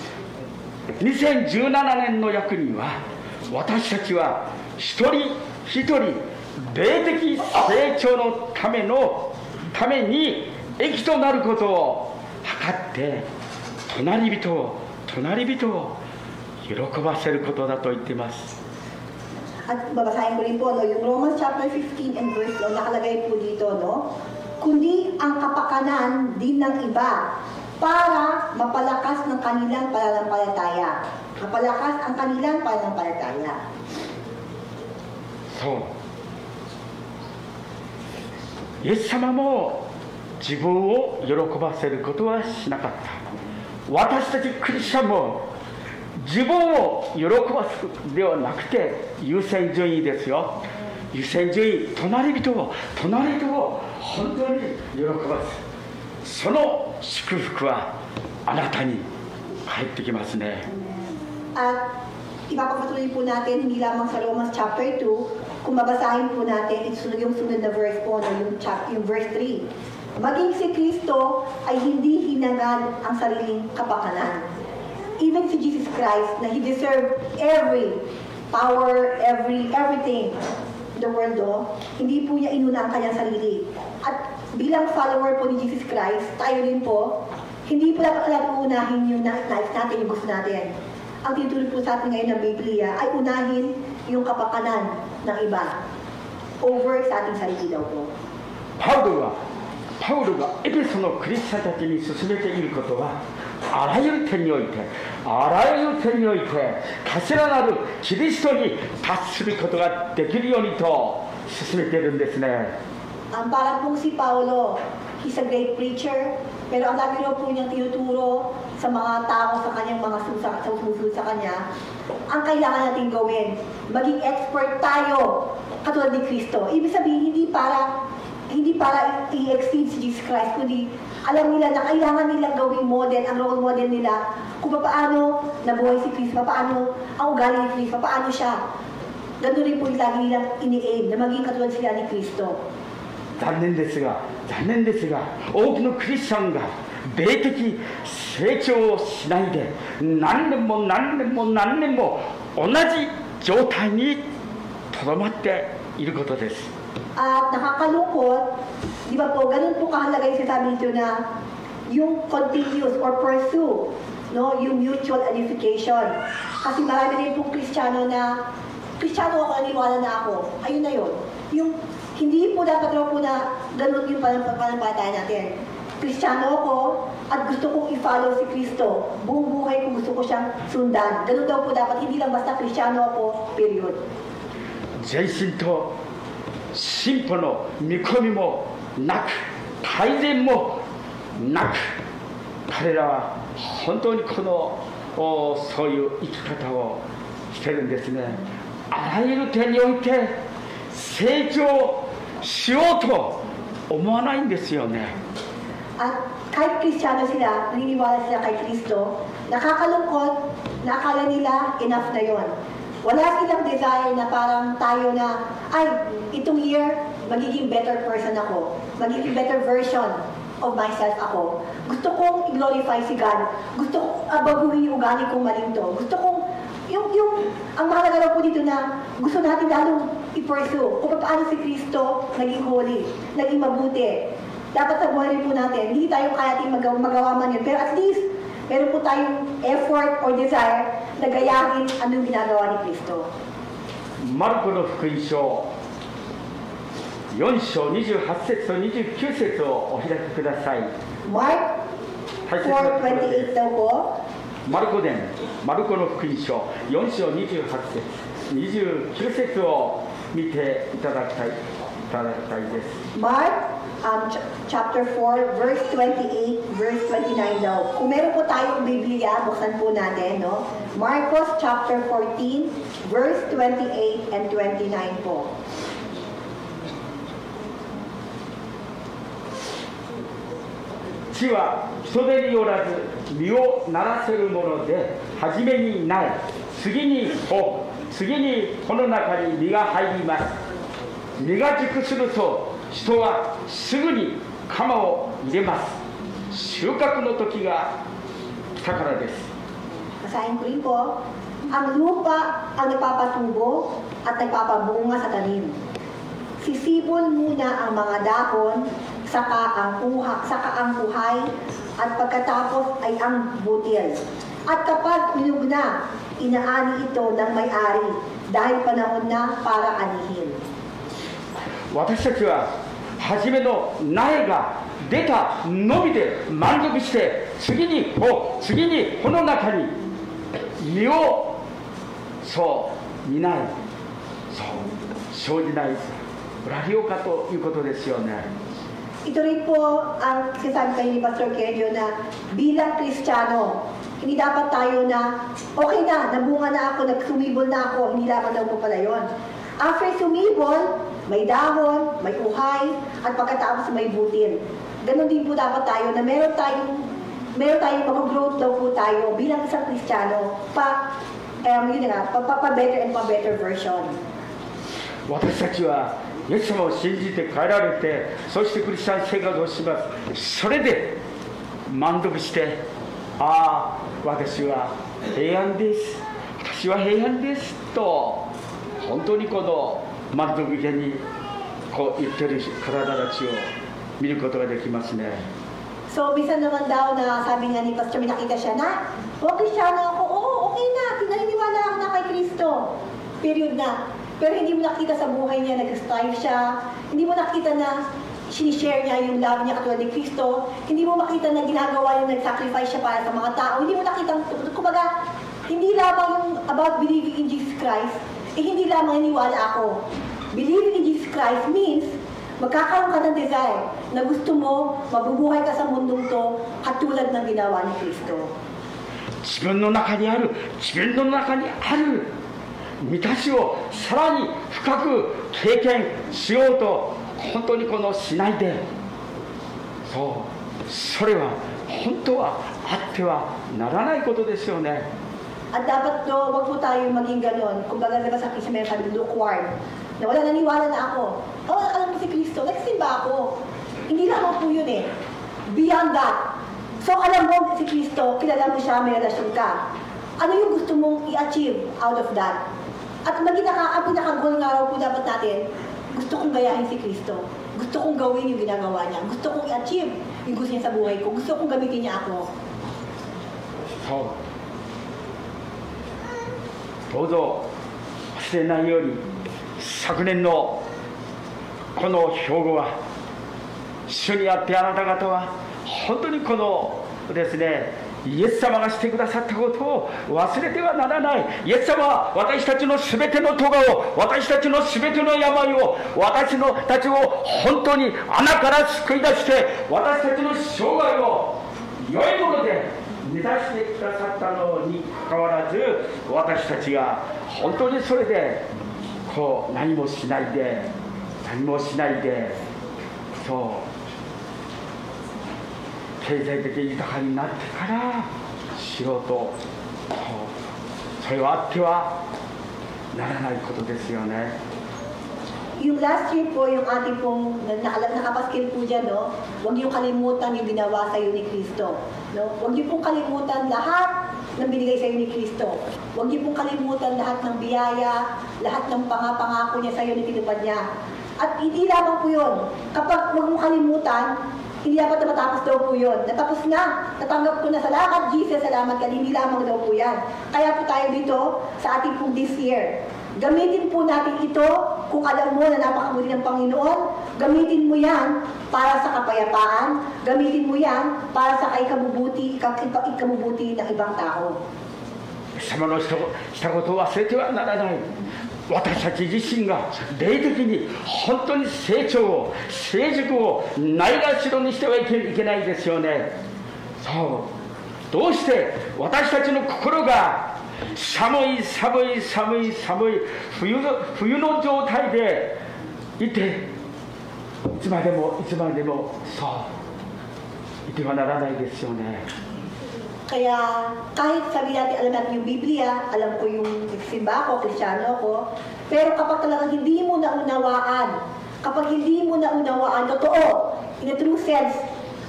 2017年の役には私たちは一人一人霊的成長のために益となることを図って隣人を喜ばせることだと言っています。 At babasahin ko rin po, no, yung Romans chapter 15 and verse 2, nakalagay po dito, no? Kundi ang kapakanan din ng iba para mapalakas ng kanilang pananampalataya. Mapalakas ang kanilang pananampalataya. そう。イエス様も自分を喜ばせることはしなかった。私たちクリスチャンも自分を喜ばすではなくて優先順位ですよ。優先順位、隣人を本当に喜ばす、その祝福はあなたに返ってきますね。 At ipapatuloy po natin hindi lamang sa Romans chapter 2, kung mabasahin po natin yung sunod na verse po, yung verse 3. Maging si Kristo ay hindi hinangad ang sariling kapakanan. Even si Jesus Christ, na He deserved every power, everything in the world, hindi po niya inuna ang kanyang sarili. At bilang follower po ni Jesus Christ, tayo rin po, hindi po dapat unahin yung nais natin, yung gusto natin. Ang tinuturo po sa atin ngayon ng Biblia ay unahin yung kapakanan ng iba over sa ating sarili daw po. パウロがエペソのクリスチャンたちに進めていることは、あらゆる点において頭なるキリストに達することができるようにと進めているんですね。 Parang pong si Paulo, he's a great preacher, pero ang lagi raw po niyang tinuturo sa mga tao, sa kanyang mga sumusunod sa kanya, ang kailangan natin gawin, maging expert tayo katulad ni Kristo. Ibig sabihin, hindi para i-exceed si Jesus Christ, kundi alam nila na kailangan nilang gawing model, ang role model nila, kung paano nabuhay si Kristo, paano ang ugali ni Kristo, paano siya. Ganun rin po yung lagi nilang ini-aim, na maging katulad sila ni Kristo. 残念ですが多くのクリスチャンが霊的成長をしないで何年も同じ状態にとどまっていることです。 At nakakalungkot, di ba po, ganun po kahalaga yung sinasabi nito na yung continuous or pursue, no, yung mutual edification. Kasi marami rin pong Kristiyano na, Kristiyano ako, naniwala na ako, ayun na yun. Yung hindi po dapat raw po na ganun yung panampalataya natin. Kristiyano ako at gusto kong i-follow si Kristo. Buong buhay ko gusto ko siyang sundan. Ganun daw po dapat, hindi lang basta Kristiyano ako, period. 前進と進歩の見込みもなく改善もなく、彼らは本当にこのそういう生き方をしてるんですね。あらゆる点において成長しようと思わないんですよね。 At kahit Kristiyano sila, naniniwala sila kay Kristo, nakakalungkot, nakakala nila enough na yon. Wala silang desire na parang tayo na, ay, itong year, magiging better person ako, magiging better version of myself ako. Gusto kong i-glorify si God, gusto kong baguhin yung ugali kong malinto, gusto kong ang mahalaga po dito na gusto natin lalong i-pursue kung paano si Kristo naging holy, naging mabuti. Dapat sa buhay rin po natin, hindi tayo kaya magawa man yun, pero at least meron po tayong effort or desire na gayahin anong ginagawa ni Kristo. マルコの福音書4章28節と29節をお開きください。 Mark 4:28 daw po. マルコの福音書4章28節29節を見ていただきたいです。 Mark chapter 4 verse 28 verse 29 daw. Kung meron po tayong Biblia, buksan po natin, no? Marcos chapter 14 verse 28 and 29 po. 地は人手によらず実をならせるもので、初めに苗、次に穂、次に穂の中に実が入ります。実が熟すると人はすぐに鎌を入れます。収穫の時が来たからです。 Basahin ko rin po. Ang lupa ang nagpapatubo at nagpapabunga sa tanim. Sisibol muna ang mga dahon, saka ang buhay, at pagkatapos ay ang butil. At kapag minug na, inaani ito ng may-ari dahil panahon na para anihin. 私たちは初めの苗が出たのみで満足して、次に穂の中に実をそう担い、そう生じない裏りようかということですよね。 Ito rin po ang sinasabi kayo ni Pastor Kenjo na bilang Kristiyano, Hindi dapat tayo na, okay na, nabunga na ako, nagsumibol na ako, hindi dapat daw po pala yun. After sumibol, may dahon, may uhay, at pagkatapos may butil. Ganon din po dapat tayo na meron tayong mag-growth daw po tayo bilang isang Kristiyano pa-better and pa-better version. 私たちはイエス様を信じて帰られて、そしてクリスチャン生活をします。それで満足して、ああ、私は平安です、私は平安ですと、本当にこの満足げにこう言ってる体たちを見ることができますね。So, minsan naman daw na sabi nga ni Pastor, may nakita siya na, Kristiyano ako, okay na, naniniwala ako na kay Kristo. Period na. Pero hindi mo nakita sa buhay niya, nag-strive siya, hindi mo nakita na sinishare niya yung love niya katulad ni Kristo, hindi mo makita na ginagawa yung nag-sacrifice siya para sa mga tao, hindi mo nakita, kumbaga, hindi lamang yung about believing in Jesus Christ, hindi lamang naniwala ako. Believing in Jesus Christ means, magkakaroon ka ng desire na gusto mo, mabubuhay ka sa mundong to katulad ng ginawa ni Kristo. 自分の中にある満たしをさらに深く経験しようと本当にこのしないで、それは本当はあってはならないことですよね。 At dapat wag po tayo maging ganon. Kung baga diba sa Kristo may sabi, lukewarm. Na wala, naniwala na ako. Alam mo si Kristo, nagsimba ako. Hindi lamang po yun eh. Beyond that. So alam mo si Kristo, kilala mo siya, may relasyon ka. Ano yung gusto mong i-achieve out of that? At ang pinaka-goal nga raw po dapat natin, gusto kong gayahin si Kristo. Gusto kong gawin yung ginagawa niya. Gusto kong i-achieve yung gusto niya sa buhay ko. Gusto kong gamitin niya ako. どうぞ忘れないように、昨年のこの標語は、主にあってあなた方は本当にこのですね、イエス様がしてくださったことを忘れてはならない。イエス様は私たちのすべての咎を、私たちのすべての病を、私たちを本当に穴から救い出して、私たちの生涯を良いもので目指してくださったのにかかわらず、私たちが本当にそれでこう何もしないで、経済的に豊かになってからしようと、それはあってはならないことですよね。 Yung last year po, yung ating pong nakapaskil po dyan, no? Huwag niyong kalimutan yung ginawa sa'yo ni Kristo. No? Huwag niyo pong kalimutan lahat ng binigay sa'yo ni Kristo. Huwag niyo pong kalimutan lahat ng biyaya, lahat ng pangako niya sa'yo na tinupad niya. At hindi lamang po yun. Kapag huwag mong kalimutan, hindi dapat na matapos daw po yun. Natapos na. Natanggap ko na, salamat Jesus, salamat ka. Hindi lamang daw po yan. Kaya po tayo dito sa ating pong this year. Gamitin po natin ito kung alam mo na napakabuti ng Panginoon. Gamitin mo yan para sa kapayapaan. Gamitin mo yan para sa ikabubuti ng ibang tao. 様のしたことを忘れてはならない。私たち自身が霊的に本当に成長を、成熟をないがしろにしてはいけないですよね。そう。どうして私たちの心が寒い冬の状態でいて、いつまでもそういてはならないですよね。 Kaya kahit sabi natin, alam natin yung Biblia, alam ko yung simba ko, Kristiyano ko, pero kapag talagang hindi mo naunawaan, totoo, in a true sense,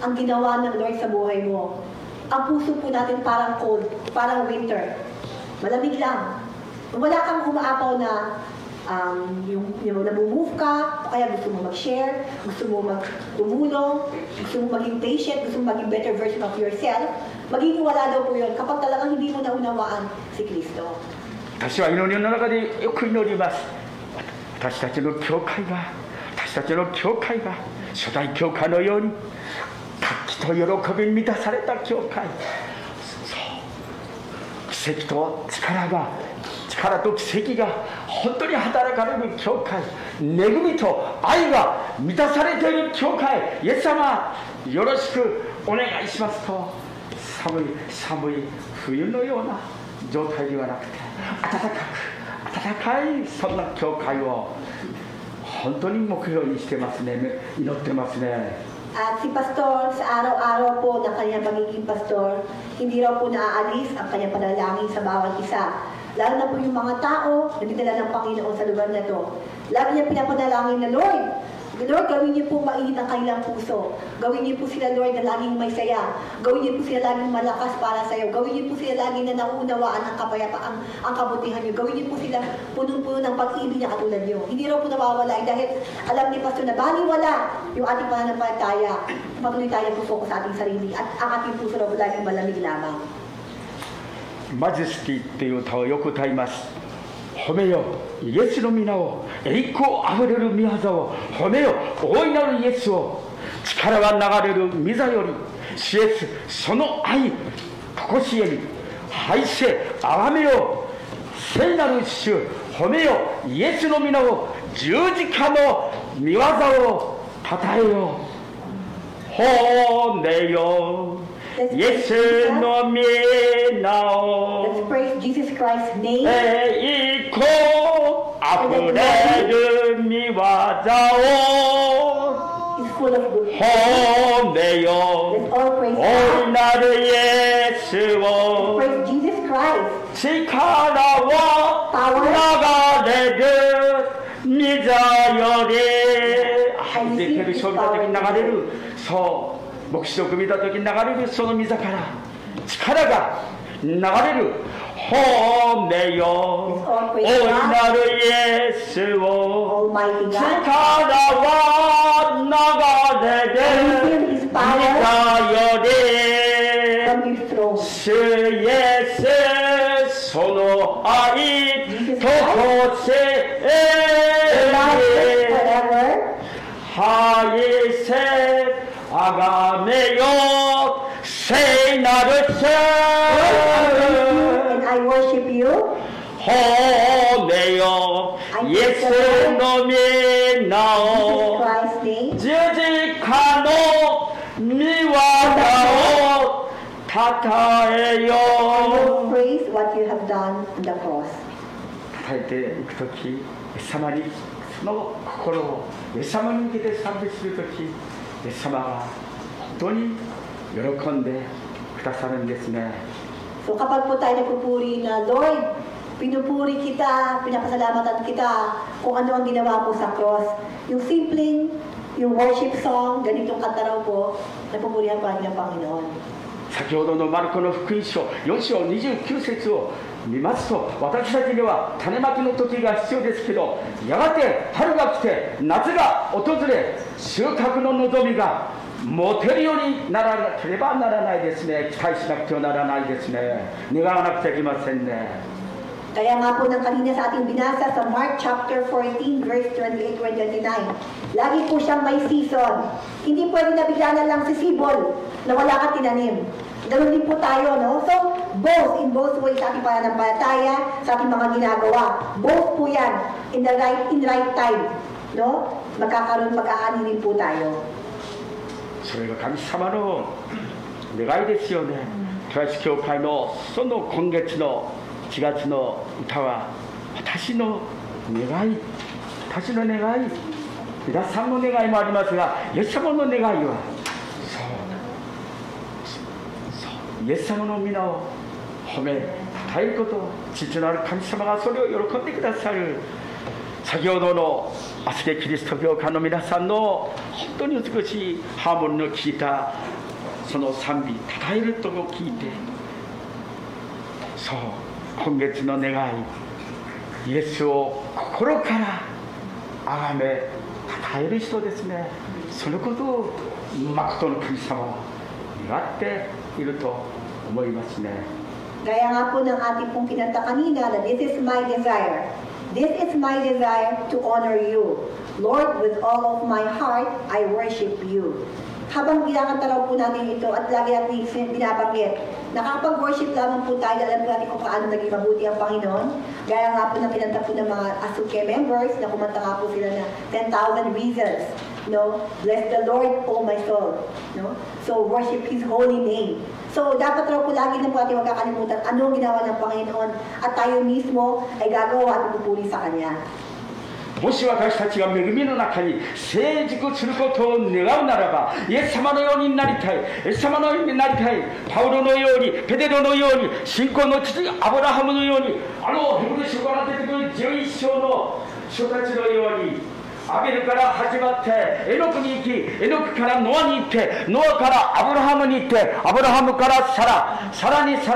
ang ginawa ng Lord sa buhay mo, ang puso po natin parang cold, parang winter. Malamig lang. Wala kang umaapaw na yung nabumove ka, o kaya gusto mo mag-share, gusto mo tumulong, gusto mo maging patient, gusto mo maging better version of yourself, magiging wala daw po yun kapag talagang hindi mo naunawaan si Kristo. 私は祈りの中でよく祈ります。私たちの教会が初代教会のように活気と喜びに満たされた教会、奇跡と力と奇跡が本当に働かれる教会、恵みと愛が満たされている教会、イエス様よろしくお願いしますと寒い冬のような状態ではなくて、暖かいそんな教会を本当に目標にしてますね、祈ってますね。At si Pastor, sa araw-araw po ng kanyang pagiging pastor, hindi raw po naaalis ang kanyang panalangin sa bawat isa. Lalo na po yung mga tao na dinala ng Panginoon sa lugar na ito. Lagi niya pinapanalangin na, Lord, gawin niyo po mainit ang kanilang puso. Gawin niyo po sila, Lord, na laging may saya. Gawin niyo po sila laging malakas para sa iyo. Gawin niyo po sila laging na nauunawaan ang kapayapaan, ang kabutihan niyo. Gawin niyo po sila punong-puno ng pag-ibig na katulad niyo. Hindi raw po nawawala dahil alam ni Pastor na baliwala yung ating pananampalataya. Patuloy tayong puso sa ating sarili at ang ating puso raw laging malamig lamang. Majesty っていう歌をよく歌います。褒めよイエスの皆を、栄光あふれる御業を褒めよ、大いなるイエスを。力が流れる御座より主イエス、その愛常しえに拝せあがめよ。聖なる主、褒めよイエスの皆を、十字架の御業をたたえよ。褒めよイエスの皆を、 Let's praise Jesus Christ's name. 栄光あふれる御業を He's full of good. 褒めよ。 Let's all praise 大い God. なるイエス Let's を、 praise Jesus Christ. 力を流れる御座より、はい、でペルション見た時に流れる、そう、黙示録見た時に流れるその御座から力が流れる。褒めよ大いなるイエスを、 Almighty 力 God. は流れる御座より、 From His throne. 主イエス、その愛とこせ Forever. はいせあがめよ聖なる主、 And I worship you. 褒めよイエスの皆 Jesus を、 Christ's name. 十字架の御業をたたえよ。 I will praise what you have done on the cross. たたえていくとき、イエス様にその心をイエス様に向けて賛美するとき、イエス様が本当に喜んでくださるんですね。 So kapag po tayo nagpupuri na, Lord, pinupuri kita, pinapasalamatan kita kung ano ang ginawa po sa cross. Yung simpleng, yung worship song, ganitong kanta raw po, napupurihan pa rin ng Panginoon. 先ほどのマルコの福音書4章29節を見ますと、私たちには種まきの時が必要ですけど、やがて春が来て夏が訪れ、収穫の望みが持てるようにならなければならないですね。期待しなくてはならないですね。願わなくちゃいけませんね。 Kaya nga po ng kanina sa ating binasa sa Mark chapter 14 verse 28-29, lagi po siyang may season. Hindi pwede na bigla na lang sisibol na wala ka tinanim. Ganun din po tayo, no? So, in both ways sa ating pananampalataya, sa ating mga ginagawa. Both po yan, in right time, no? Mag-aani din po tayo. それが神様の願いですよね。トライス教会のその今月の4月の歌は、私の願い、皆さんの願いもありますが、イエス様の願いは、そうイエス様の皆を褒めたたえること、父なる神様がそれを喜んでくださる。先ほどのアスケキリスト教会の皆さんの本当に美しいハーモニーの効いたその賛美、たたえるとを聞いて、そう今月の願い、イエスを心から崇めたたえる人ですね。そのことを誠の神様は願っていると思いますね。 Gaya nga po ng ating pong kinanta kanina na this is my desire. This is my desire to honor you. Lord, with all of my heart, I worship you. Habang ginakanta raw po natin ito at lagi natin binabanggit, nakakapag-worship lamang po tayo, alam po natin kung paano naging mabuti ang Panginoon. Gaya nga po ng kinanta po ng mga Asuke members na kumanta nga po sila na 10,000 reasons. No? Bless the Lord, O my soul. No? So, worship His holy name. So, dapat raw po lagi na po natin magkakalimutan ano ang ginawa ng Panginoon at tayo mismo ay gagawa at pupuli sa Kanya. もし私たちが恵みの中に成熟することを願うならば、イエス様のようになりたい、イエス様のようになりたい、パウロのように、ペテロのように、信仰の父アブラハムのように、ヘブル書から出てくる11章の人たちのように、アベルから始まってエノクに行き、エノクからノアに行って、ノアからアブラハムに行って、アブラハムからサラ、さらにイサ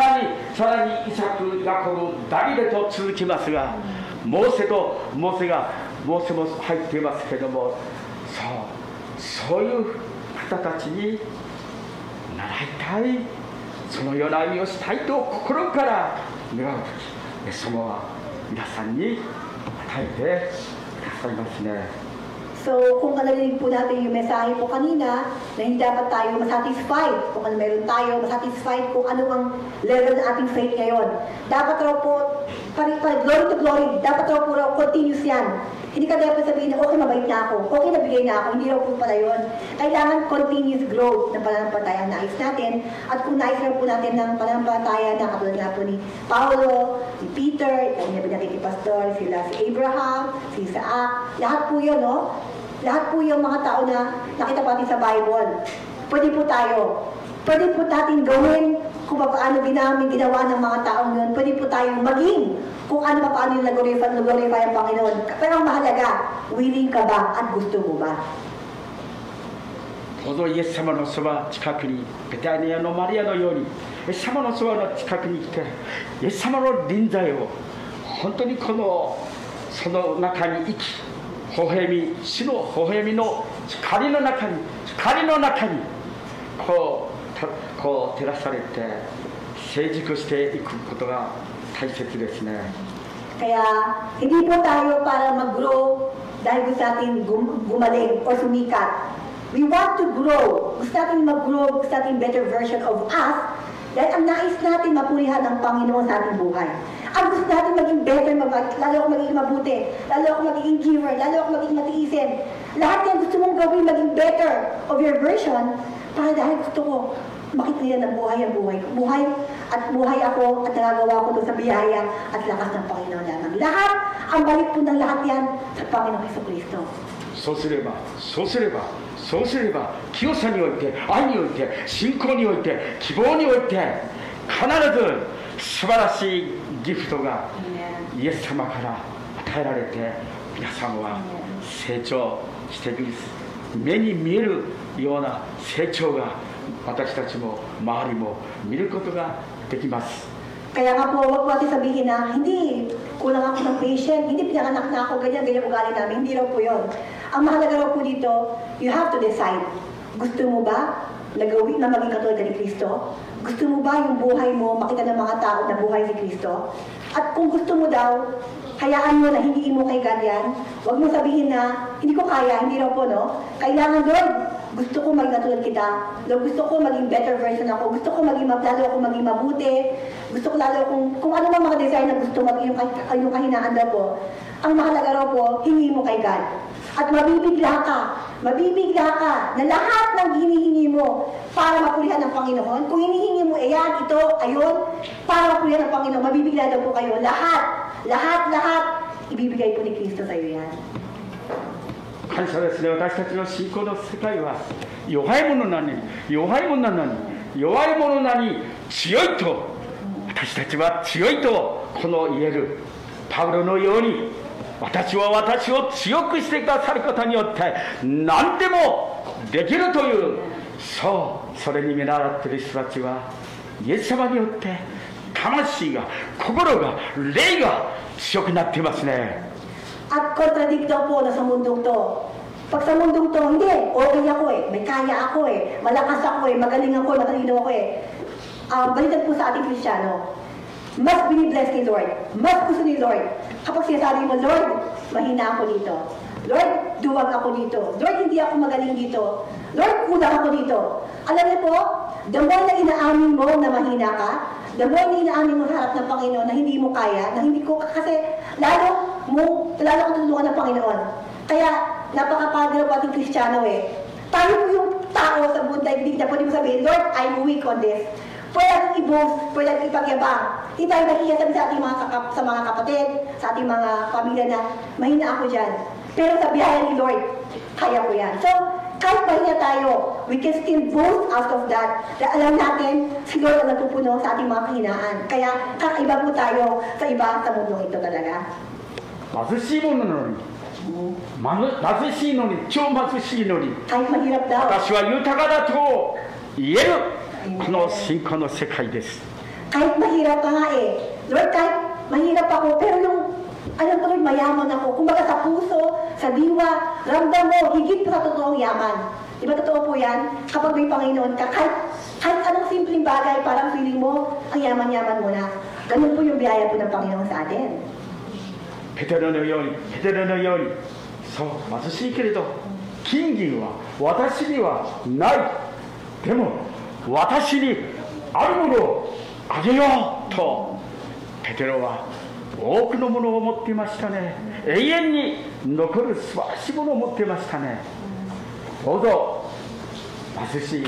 ク、ヤコブ、ダビデと続きますが、モーセも入っていますけども、そういう方たちに習いたい、そのような歩みをしたいと心から願うとき、イエス様は皆さんに与えてくださいますね。So, kung narinig po natin yung mensahe po kanina, na hindi dapat tayo masatisfied, kung ano meron tayo, masatisfied kung ano ang level ng ating faith ngayon. Dapat raw po, glory to glory, dapat raw po continuous yan. Hindi ka dapat sabihin na, okay, mabait na ako, okay, nabigay na ako, hindi raw po pala yun. Kailangan continuous growth ng pananampalataya ang nais natin, at kung nais raw po natin ng pananampalataya na katulad nga po ni Paulo, ni Peter, ang niya binagay kay Pastor, sila si Abraham, si Isaac, lahat po yun, no? Lahat po yung mga tao na nakita po natin sa Bible. Pwede po tayo. Pwede po natin gawin kung paano ginawa ng mga taong yun. Pwede po tayong maging kung ano paano yung glorify ang Panginoon. Pero ang mahalaga, willing ka ba at gusto mo ba? どうぞイエス様のそば近くに、ベタニアのマリアのように、イエス様のそばの近くに来て、イエス様の臨在を本当にその中に生き、主の微笑みの光の中にこう照らされて成熟していくことが大切ですね。 Kaya hindi po tayo para mag-grow dahil gusto natin gumaling o sumikat. We want to grow. Gusto natin mag-grow, gusto natin better version of us dahil ang nais natin mapulihan ng Panginoon sa ating buhay. Ang gusto natin maging better, lalo ako magiging mabuti, lalo ako magiging giver, lalo ako magiging matiisin. Lahat yan gusto mong gawin maging better of your version para dahil gusto ko makita nila ng buhay ang buhay ko. Buhay ako at nagagawa ko ito sa biyaya at lakas ng Panginoon lamang. Lahat, ang balik po ng lahat yan sa Panginoong Jesucristo. そうすれば清さにおいて、愛において、信仰において、希望において、必ず素晴らしいギフトがイエス様から与えられて、皆さんは成長していく、目に見えるような成長が私たちも周りも見ることができます。 Kaya nga po, huwag po natin sabihin na, hindi, kulang ako ng patient, hindi pinanganak na ako, ganyan ugali namin, hindi raw po yun. Ang mahalaga raw po dito, you have to decide. Gusto mo ba na maging katulad ni Kristo? Gusto mo ba yung buhay mo, makita ng mga tao na buhay si Kristo? At kung gusto mo daw, hayaan mo na hindi mo kay God yan. Huwag mo sabihin na, hindi ko kaya, hindi raw po, no? Kailangan, Lord, gusto ko maging katulad kita. Lord, gusto ko maging better version ako. Gusto ko lalo ako maging mabuti. Gusto ko lalo kung ano mang mga desire na gusto yung kahinaan daw po. Ang mahalaga raw po, hingi mo kay God. At mabibigla ka na lahat ng hinihingi mo para mapulihan ng Panginoon. Kung hinihingi mo, ayan, ito, ayun, para mapulihan ng Panginoon, mabibigla daw po kayo. Lahat, ibibigay po ni Kristo sa iyo yan. 感謝ですね。私たちの信仰の世界は弱い者なのに強いと、私たちは強いと言えるパウロのように、私は私を強くしてくださることによって何でもできるという、それに見習っている人たちはイエス様によって魂が、心が、霊が強くなっていますね。 At kontradikto po na sa mundong to. Pag sa mundong to, hindi, okay ako may kaya ako malakas ako magaling ako, matalino ako balikan po sa ating Kristiyano, mas binibless ni Lord, mas gusto ni Lord. Kapag sinasabi mo, Lord, mahina ako dito. Lord, duwag ako dito. Lord, hindi ako magaling dito. Lord, kulang ako dito. Alam niyo po, the more na inaamin mo na mahina ka, the more na inaamin mo sa harap ng Panginoon na hindi mo kaya, na hindi ko, kasi lalo ko tutulungan ng Panginoon. Kaya, napaka-padre po ating Kristiyano eh. Tayo po yung tao sa buong daigdig na pwede mo sabihin, Lord, I'm weak on this. Pwede natin i-boast, pwede natin ipagyabang. Hindi tayo nakikisabi sa ating sa mga kapatid, sa ating mga pamilya na mahina ako dyan. Pero sa biyaya ni Lord, kaya ko yan. So, kahit mahina tayo, we can still boast out of that. Dahil alam natin, si Lord ang natupuno sa ating mga kahinaan. Kaya kakaiba po tayo sa iba sa mundong ito talaga. 貧しいものなのに、貧しいのに、超貧しいのに、 Kahit mahirap daw. 私は豊かだと言える、この信仰の世界です。 Kahit mahirap ka nga eh. Lord, kahit mahirap ako, pero yung, alam ko Lord, mayaman ako. Kumbaga sa puso, sa diwa, ramdam mo, higit pa sa totoong yaman. Di ba totoo po yan? Kapag may Panginoon ka, kahit anong simpleng bagay, parang feeling mo, ang yaman-yaman mo na. Ganun po yung biyaya po ng Panginoon sa atin. ペテロのように、そう貧しいけれど金銀は私にはない。でも私にあるものをあげようとペテロは多くのものを持っていましたね。永遠に残る素晴らしいものを持っていましたね。どうぞ貧しい、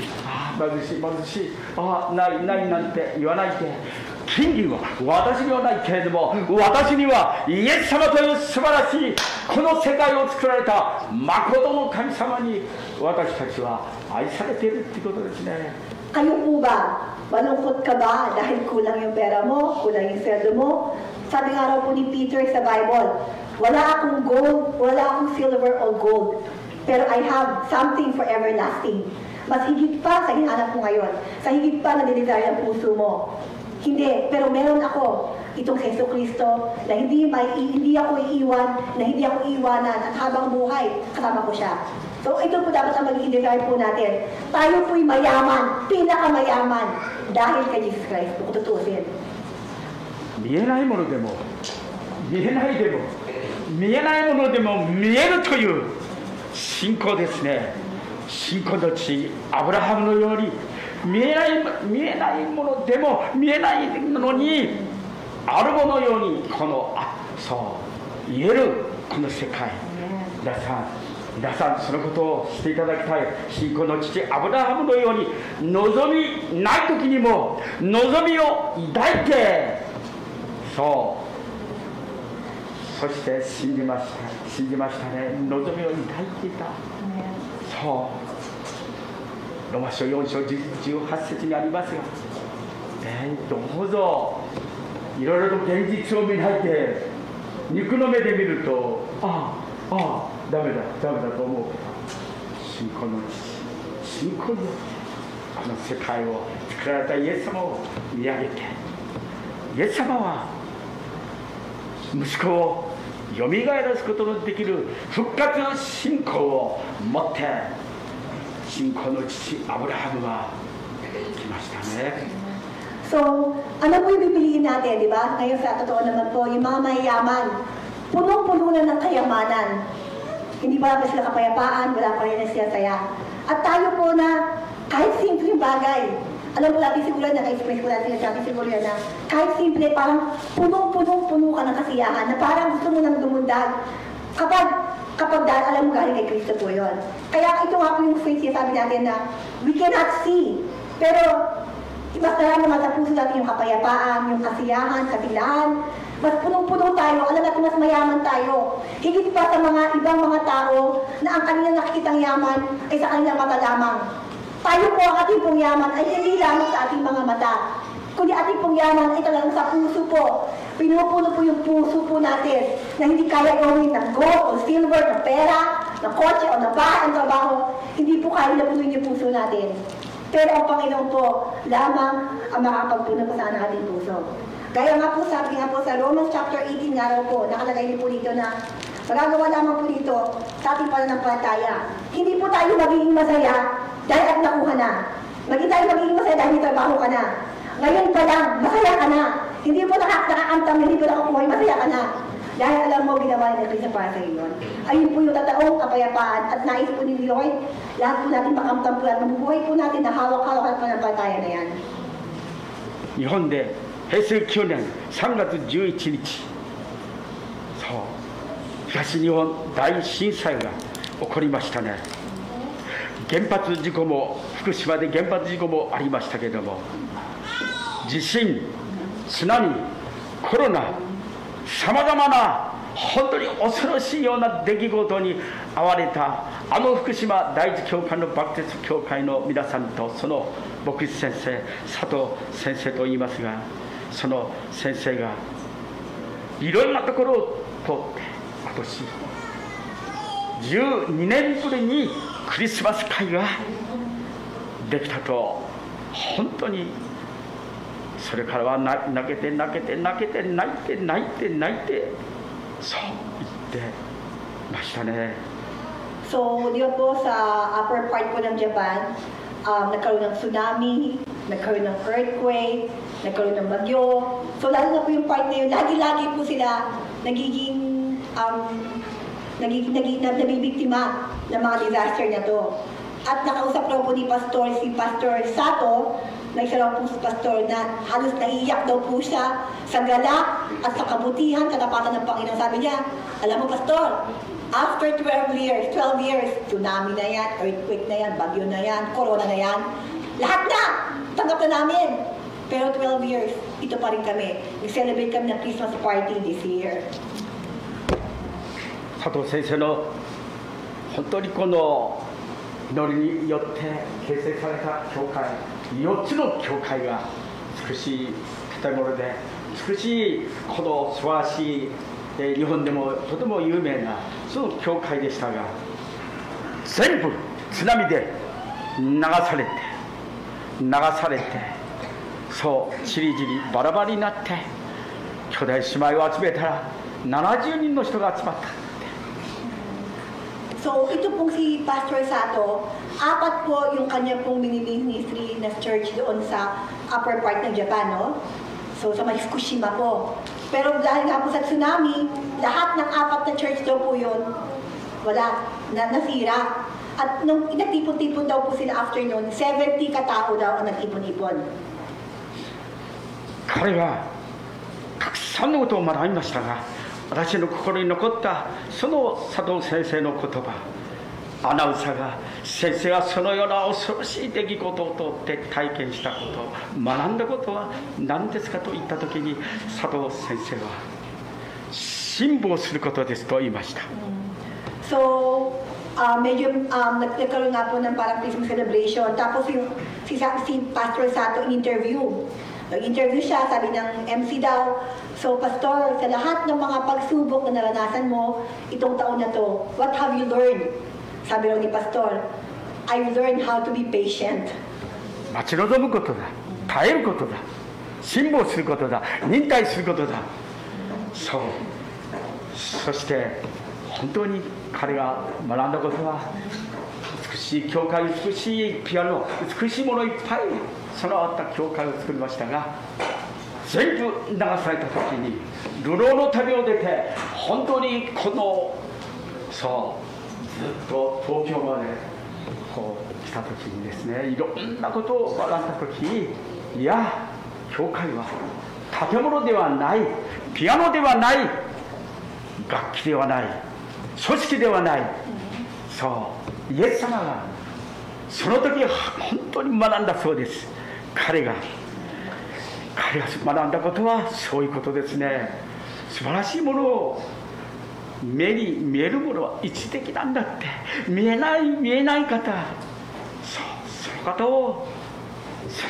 ないなんて言わないで。金銀は私にはないけれども、私にはイエス様という素晴らしいこの世界を作られた誠の神様に私たちは愛されているってことですね。 Kayo po ba? Malungkot ka ba dahil kulang yung pera mo, kulang yung sweldo mo? Sabi nga raw po ni Peter sa Bible, wala akong gold, wala akong silver or gold, pero I have something for everlasting. Mas higit pa sa hinahanap mo ngayon, sa higit pa na dinidesire ng puso mo. Hindi, pero meron ako itong Hesus Kristo na hindi ako iiwan, na hindi ako iiwanan at habang buhay, kasama ko siya. So ito po dapat ang magiging desire po natin. Tayo po'y mayaman, pinakamayaman dahil kay Jesus Christ. Kung tutusin. 見えないものでも見えないものでも見えるという信仰ですね。信仰の地アブラハムのように見えないものでも見えないのにあるものようにそう言えるこの世界。皆さんそのことをしていただきたい。信仰の父アブラハムのように望みない時にも望みを抱いて、そして信じましたね。望みを抱いていた。ローマ書4章18節にありますが、どうぞいろいろと現実を見ないで肉の目で見るとダメだと思う。信仰のこの世界を作られたイエス様を見上げて、イエス様は息子をよみがえらすことのできる復活信仰を持って信仰の父アブラハムは来ましたね。So, ano po yung pipiliin natin, di ba? Ngayon sa totoo naman po, yung mga mayayaman, punong-puno na ng kayamanan. Hindi ba sila kapayapaan, wala pa rin na siya saya. At tayo po na kahit simpleng bagay, alam mo natin siguro na, na-express ko natin natin siguro na kahit simple, parang punong-puno ka ng kasiyahan, na parang gusto mo nang dumundag. Kapag dahil alam mo galing kay Kristo po yun. Kaya ito nga po yung faith, sabi natin na we cannot see, pero basta naman sa puso natin yung kapayapaan, yung kasiyahan, katilaan. Mas punong-puno tayo, alam natin mas mayaman tayo. Higit pa sa mga ibang mga tao na ang kanilang nakikitang yaman ay sa kanilang mata lamang. Tayo po ang ating pong yaman ay hindi lamang sa ating mga mata, kundi ating pong yaman ay talagang sa puso po. Pinupuno po yung puso po natin na hindi kaya gawin ng gold o silver, ng pera, ng kotse o ng bahay, ng trabaho. Hindi po kaya napunuin yung puso natin. Pero ang Panginoon po lamang ang makakapagpuno po sa ating puso. Gaya nga po sabi nga po sa Romans chapter 18 nga raw po, nakalagay din po dito na magagawa lamang po dito sa ating pananampalataya. Hindi po tayo magiging masaya dahil at nakuha na. Tayo magiging masaya dahil may trabaho ka na. Ngayon pa lang, masaya ka na. Hindi mo nakakamtam, hindi mo nakakuha, masaya ka na. Dahil alam mo, ginawa ni Kristo para sa iyo. Ayun po yung tataong kapayapaan at nais po ni Lord, lahat po natin makamtam po at mabubuhay po natin na hawak-hawak at pananampalataya na yan. 日本で平成9年3月11日、東日本大震災が起こりましたね。原発事故も、福島で原発事故もありましたけれども、地震、津波、コロナ、さまざまな本当に恐ろしいような出来事に遭われたあの福島第一教会のバプテスト教会の皆さんと、その牧師先生、佐藤先生と言いますが、その先生がいろんなところを通って今年12年ぶりにクリスマス会ができたと、本当にそれからは泣けて泣いてそう言ってましたね。So, di ba po sa upper part po ng Japan, nagkaroon ng tsunami, nagkaroon ng earthquake, nagkaroon ng bagyo. So, lalo na po yung part na yun, lagi-lagi po sila nabibiktima ng mga disaster na to. At nakausap raw po ni si Pastor Sato, na isa raw po si Pastor na halos naiiyak daw po siya sa galak at sa kabutihan, katapatan ng Panginoon. Sabi niya, alam mo Pastor, after 12 years, tsunami na yan, earthquake na yan, bagyo na yan, corona na yan, lahat na, tanggap na namin. Pero 12 years, ito pa rin kami. Nag-celebrate kami ng Christmas party this year. 佐藤先生の本当にこの祈りによって形成された教会、4つの教会が美しい建物で、美しいこの素晴らしい日本でもとても有名なその教会でしたが、全部津波で流されて、そうちりぢりバラバラになって、兄弟姉妹を集めたら70人の人が集まった。So, ito pong si Pastor Sato, 4 po yung kanya pong mini-ministry na church doon sa upper part ng Japan, no? So, sa Fukushima po. Pero dahil nga po sa tsunami, lahat ng 4 na church daw po yun, wala, nasira. At nung nagtipon-tipon daw po sila after noon, 70 katao daw ang nagtipon-ipon. 彼がたくさんのことを学びましたが、私の心に残ったその佐藤先生の言葉、アナウンサーが先生がそのような恐ろしい出来事を通って体験したこと、学んだことは何ですかと言った時に、佐藤先生は辛抱することですと言いました。So, medyo nagkaroon nga po ng parang Christmas celebration. Tapos si Pastor Sato in-interview. Nag-interview siya, sabi ng MC daw, so Pastor, sa lahat ng mga pagsubok na naranasan mo itong taon na to, what have you learned? Sabi raw ni Pastor, I've learned how to be patient. 待ち望むことだ、耐えることだ、辛抱することだ、忍耐することだ。そう。そして本当に彼が学んだことは、美しい教会、美しいピアノ、美しいものいっぱい備わった教会を作りましたが、全部流された時に流浪の旅を出て、本当にこのそうずっと東京までこう来た時にですね、いろんなことを学んだ時、いや教会は建物ではない、ピアノではない、楽器ではない、組織ではない、そうイエス様がその時本当に学んだそうです。彼が学んだことはそういうことですね。素晴らしいものを、目に見えるものは一時的なんだって、見えない方、そ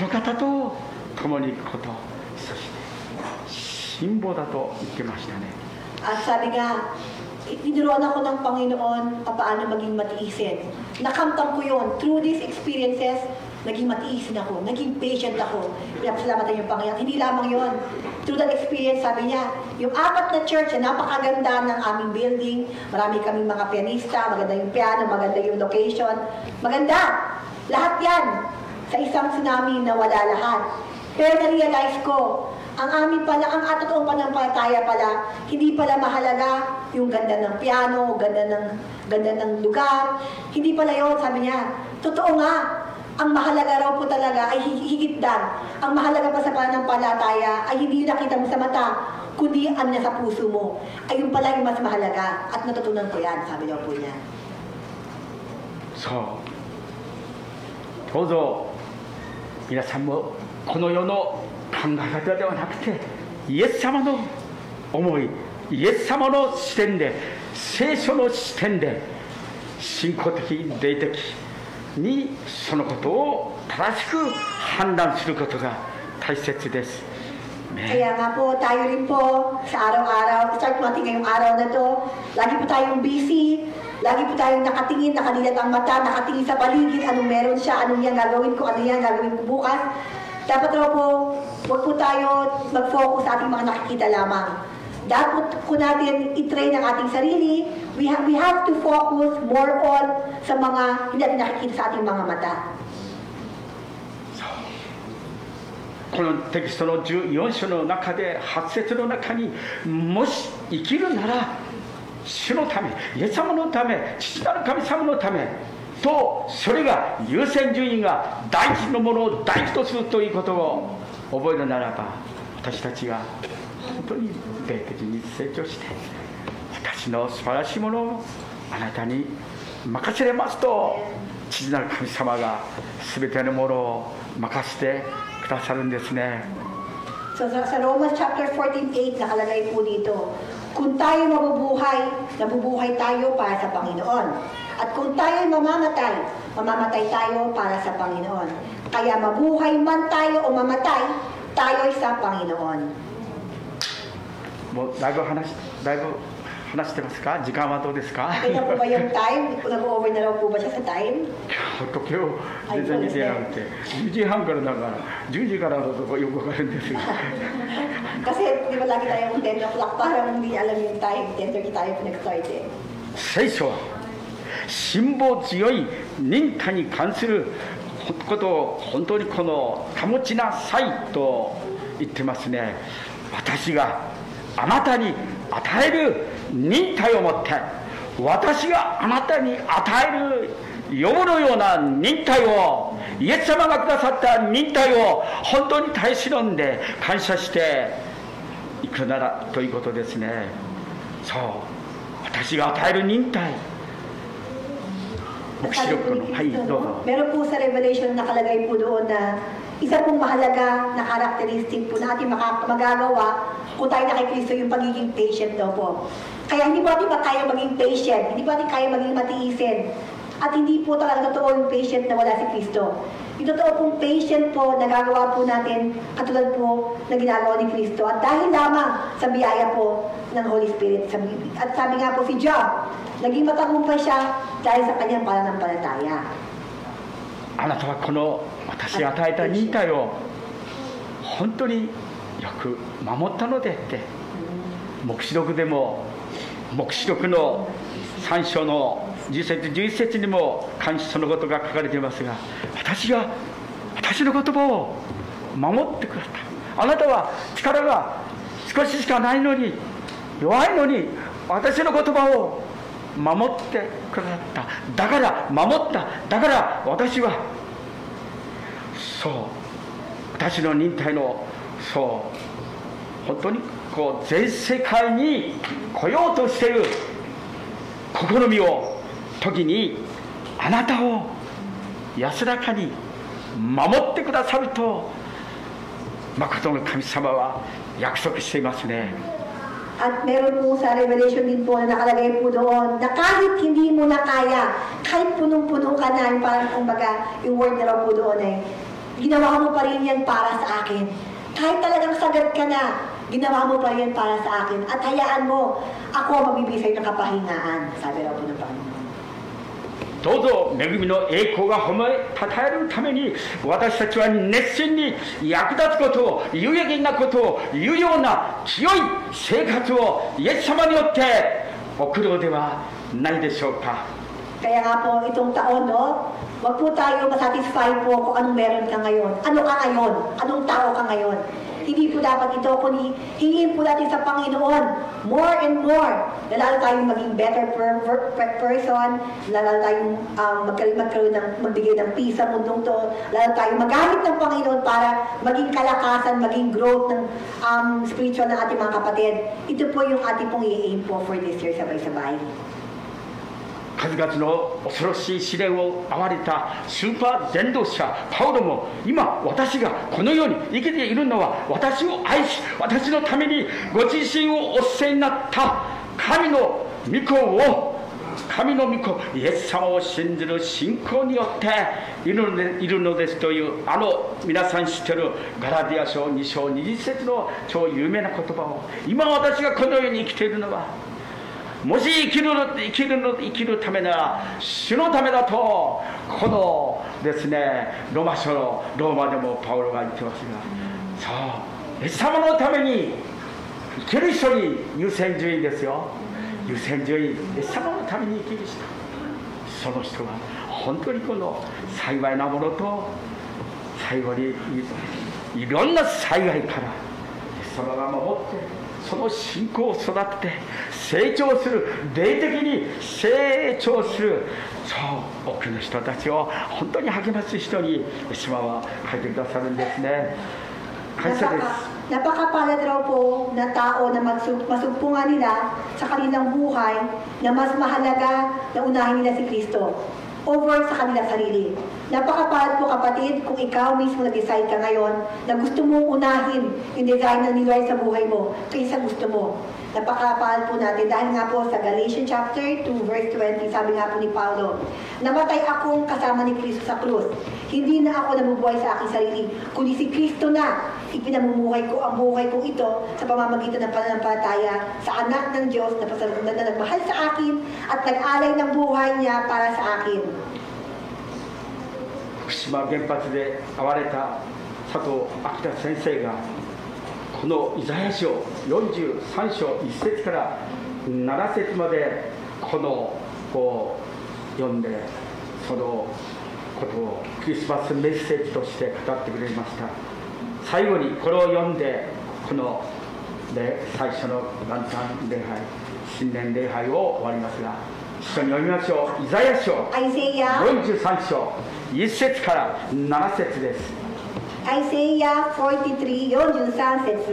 の方と共に行くこと、そして辛抱だと言ってましたね。At sabi nga, tinuruan ako ng Panginoon paano maging matiisin. Nakamtam ko yun. Through these experiences, naging matiisin ako, naging patient ako. Pinapasalamatan yung Panginoon. Hindi lamang yun. Through that experience, sabi niya, yung 4 na church na napakaganda ng aming building, marami kaming mga pianista, maganda yung piano, maganda yung location, maganda. Lahat yan. Sa isang tsunami na wala lahat. Pero na-realize ko, ang amin pala, ang totoong panampalataya pala, hindi pala mahalaga yung ganda ng piano, ganda ng lugar. Hindi pala yun, sabi niya. Totoo nga, ang mahalaga raw po talaga ay higit dan. Ang mahalaga pa sa panampalataya ay hindi nakita mo sa mata, kundi ang nasa puso mo. Ayun pala yung mas mahalaga. At natutunan ko yan, sabi daw po niya. そうどうぞ皆さんもこの世の考え方ではなくてイエス様の思い、イエス様の視点で、聖書の視点で信仰的霊的にそのことを正しく判断することが大切です。Kaya nga po, tayo rin po sa araw-araw, start natin ngayong araw na to, lagi po tayong busy, lagi po tayong nakatingin, nakadilat ang mata, nakatingin sa paligid, anong meron siya, anong yan gagawin ko, ano yan gagawin ko bukas. Dapat raw po, huwag po tayo mag-focus sa ating mga nakikita lamang. Dapat po natin i-train ang ating sarili. We have to focus more on sa mga hindi natin nakikita sa ating mga mata. このテキストの14章の中で8節の中にもし生きるなら主のため、イエス様のため、父なる神様のためと、それが優先順位が第一のものを第一とするということを覚えるならば、私たちが本当に霊的に成長して私の素晴らしいものをあなたに任せれますと、父なる神様が全てのものを任せてくださるんですね。 So sa Romans chapter 14:8 nakalagay po dito, kung tayo nabubuhay tayo para sa Panginoon. At kung tayo mamamatay tayo para sa Panginoon. Kaya mabuhay man tayo o mamatay, tayo ay sa Panginoon. もうだいぶ話してますか？時間はどうですか？ Okay na po ba yung time? Nag-over na raw po ba siya sa time? 時計を全然見てなくて10時半からだから10時からだとかよくわかるんですよ。 Kasi di ba lagi tayong 10 o'clock, parang hindi alam yung time, 10:30 tayo nag-start eh. 聖書は辛抱強い忍耐に関することを本当にこの保ちなさいと言ってますね。私があなたに与える忍耐をもって、私があなたに与えるヨブのような忍耐を、イエス様がくださった忍耐を本当に耐え忍んで感謝していくならということですね。そう、私が与える忍耐、黙示録の、はい、どうぞ。 Meron po sa Revelation nakalagay po doon na isa pong mahalaga na karakteristik po na ating magagawa kung tayo na kay Kristo, yung pagiging patient daw po. Kaya hindi po natin kaya maging patient, hindi po natin kaya maging matiisin. At hindi po talaga totoo yung patient na wala si Kristo. Yung totoo pong patient po, nagagawa po natin katulad po na ginagawa ni Kristo. At dahil lamang sa biyaya po ng Holy Spirit. At sabi nga po si Job, naging matagumpay siya dahil sa kanyang pananampalataya. あなたはこの私が与えた忍耐を本当によく守ったのでって、黙示録でも黙示録の3章の10節11節にもそのことが書かれていますが、私が私の言葉を守ってくださった。あなたは力が少ししかないのに、弱いのに私の言葉を守ってくださった。だから守った。だから私はそう、私の忍耐のそう本当にこう全世界に来ようとしている試みを時にあなたを安らかに守ってくださると誠の神様は約束していますね。 At meron po sa Revelation din po na nakalagay po doon na kahit hindi mo na kaya, kahit punong-puno ka na, yung parang kumbaga yung word na raw po doon eh, ginawa mo pa rin yan para sa akin. Kahit talagang sagad ka na, ginawa mo pa rin yan para sa akin. At hayaan mo, ako ang magbibigay ng kapahingaan, sabi raw po ng Panginoon. どうぞ恵みの栄光が褒めたたえるために私たちは熱心に役立つことを、有益なことを、有用な清い生活をイエス様によって送ろうではないでしょうか。 Kaya nga po itong taon, no, wag po tayo masatisfy po kung anong meron ka ngayon. Ano ka ngayon? Anong tao ka ngayon? Hindi po dapat ito, kundi hingin po natin sa Panginoon more and more. Lalo tayong maging better person, lalo tayong magbigay ng peace sa mundong to, lalo tayong magamit ng Panginoon para maging kalakasan, maging growth ng spiritual ng ating mga kapatid. Ito po yung ating pong i-aim po for this year sabay-sabay. 数々の恐ろしい試練を遭われたスーパー伝道者パウロも、今私がこの世に生きているのは、私を愛し私のためにご自身をお捨てになった神の御子を、神の御子イエス様を信じる信仰によっているのですという、皆さん知ってるガラディア書2章20節の超有名な言葉を、今私がこの世に生きているのは、もし生きるためなら主のためだと、このですねローマでもパウロが言ってますが、そうイエス様のために生きる人に優先順位ですよ。優先順位、イエス様のために生きる人、その人は本当にこの幸いなものと、最後にいろんな災害からイエス様が守って、その信仰を育てて成長する、霊的に成長する、そう多くの人たちを本当に励ます人にイエス様は書いてくださるんですね。感謝です。Napakapalad raw po na tao na masugpungan nila sa kanilang buhay na mas mahalaga na unahin nila si Kristo over sa kanilang sarili. Napakapalad po kapatid kung ikaw mismo nag-decide ka ngayon na gusto mong unahin yung design ng ni Lord sa buhay mo kaysa gusto mo. Napakapalad po natin dahil nga po sa Galatians chapter 2 verse 20, sabi nga po ni Paulo, namatay akong kasama ni Kristo sa krus. Hindi na ako nabubuhay sa aking sarili, kundi si Kristo na. Ipinamumuhay ko ang buhay kong ito sa pamamagitan ng pananampalataya sa anak ng Diyos na nagmahal sa akin at nag-alay ng buhay niya para sa akin. 福島原発で会われた佐藤明先生が、このイザヤ書43章1節から7節まで読んで、そのことをクリスマスメッセージとして語ってくれました。最後にこれを読んで、この最初の元旦礼拝、新年礼拝を終わりますが、一緒に読みましょう。イザヤ書43章1節から7節です。Isaiah 43, 43節。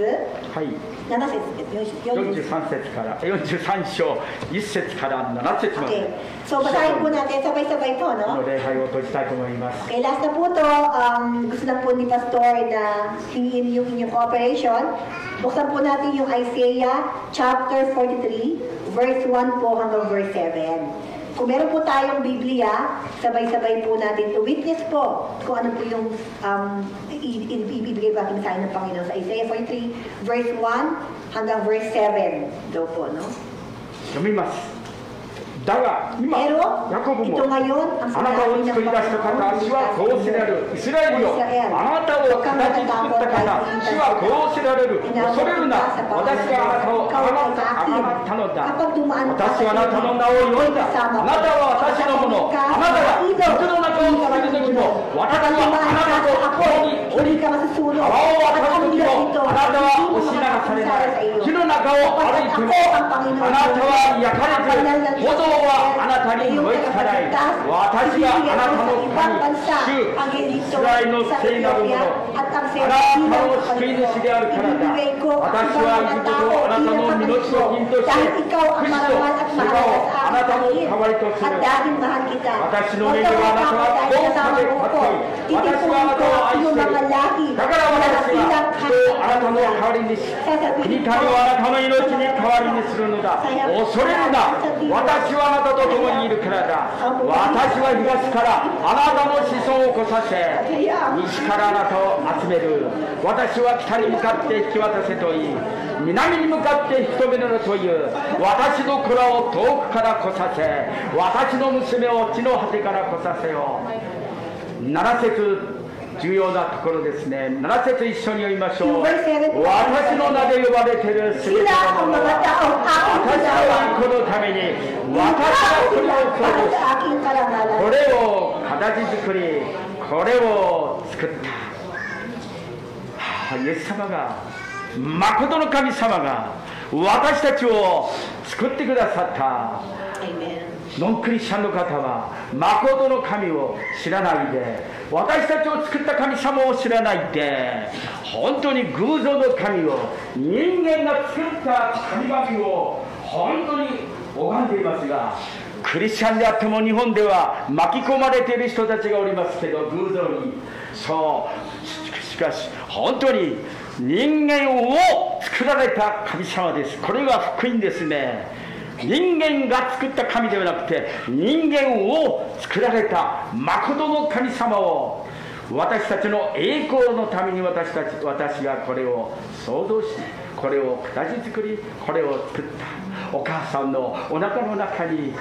はい。7節です。43節から43章1節から7節まで。So basahin po natin sabay-sabay po, no? 礼拝を閉じたいと思います。Okay, last na po to. Gusto na po ni Pastor na hingin yung inyong cooperation. Buksan po natin yung Isaiah chapter 43, verse 1 po hanggang verse 7. Kung meron po tayong Biblia, sabay-sabay po natin to witness po kung ano po yung ibibigay pa ating sa ng Panginoon sa Isaiah 43, verse 1 hanggang verse 7 daw po, no? 読みます。だが今ヤコブもあなたを作り出した方、主はこうせられる。イスラエルよ、あなたを形作った方、主はこうせられる。恐れるな、私があなたをあがったのだ。私はあなたの名を呼んだ。あなたは私のもの。あなたが水の中を探る時も、私はあなたと共におり、川を渡る時もあなたは押し流されない。火の中を歩いてもあなたは焼かれず、炎はあなたに燃え尽かない。私があなたの神、主、イスラエルの聖なるもの、あなたの救い主であるからだ。私はエジプトをあなたの身の代金として、クシとシバをあなたの代わりとする。私の目にはあなたは豪華でかっこいい。私はあなたを愛している。だから私は人をあなたの代わりにし、国民をあなたの命に代わりにするのだ。恐れるな、私はあなたと共にいるからだ。私は東からあなたの子孫を来させ、西からあなたを集める。私は北に向かって引き渡せといい、南に向かって引き止めるという。私の子らを遠くから来させ、私の娘を地の果てから来させよう。7節重要なところですね。7節一緒に読みましょう。私の名で呼ばれているすべてのものは私の子のために私がこれを創造し、これを形作り、これを作った。イエス様が、誠の神様が私たちを作ってくださった。ノンクリスチャンの方は誠の神を知らないで、私たちを作った神様を知らないで、本当に偶像の神を、人間が作った神々を本当に拝んでいますが、クリスチャンであっても日本では巻き込まれている人たちがおりますけど、偶像に。しかし本当に人間を作られた神様です。これが福音ですね。人間が作った神ではなくて、人間を作られた誠の神様を、私たちの栄光のために私がこれを創造し、これを形作り、これを作った。お母さんのお腹の中に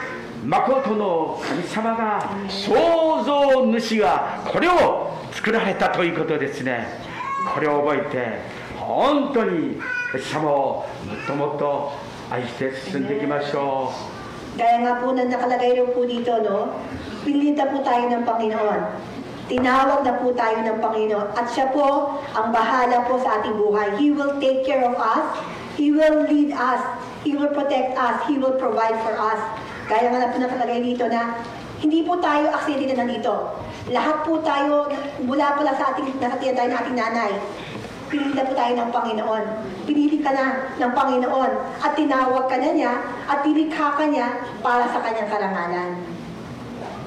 誠の神様が、創造主がこれを作られたということですね。これを覚えて、本当にイエス様をもっともっと愛して進んでいきましょう。Gaya nga po na nakalagay rin po dito, no? Pinilita po tayo ng Panginoon. Tinawag na po tayo ng Panginoon. At siya po ang bahala po sa ating buhay. He will take care of us. He will lead us. He will protect us. He will provide for us. Gaya nga na po nakalagay dito na hindi po tayo aksidente na nandito. Lahat po tayo, mula pala sa ating, nakatiyan tayo ng ating nanay. Pinili na po tayo ng Panginoon. Pinili ka na ng Panginoon. At tinawag ka na niya at tilikha ka niya para sa kanyang karangalan.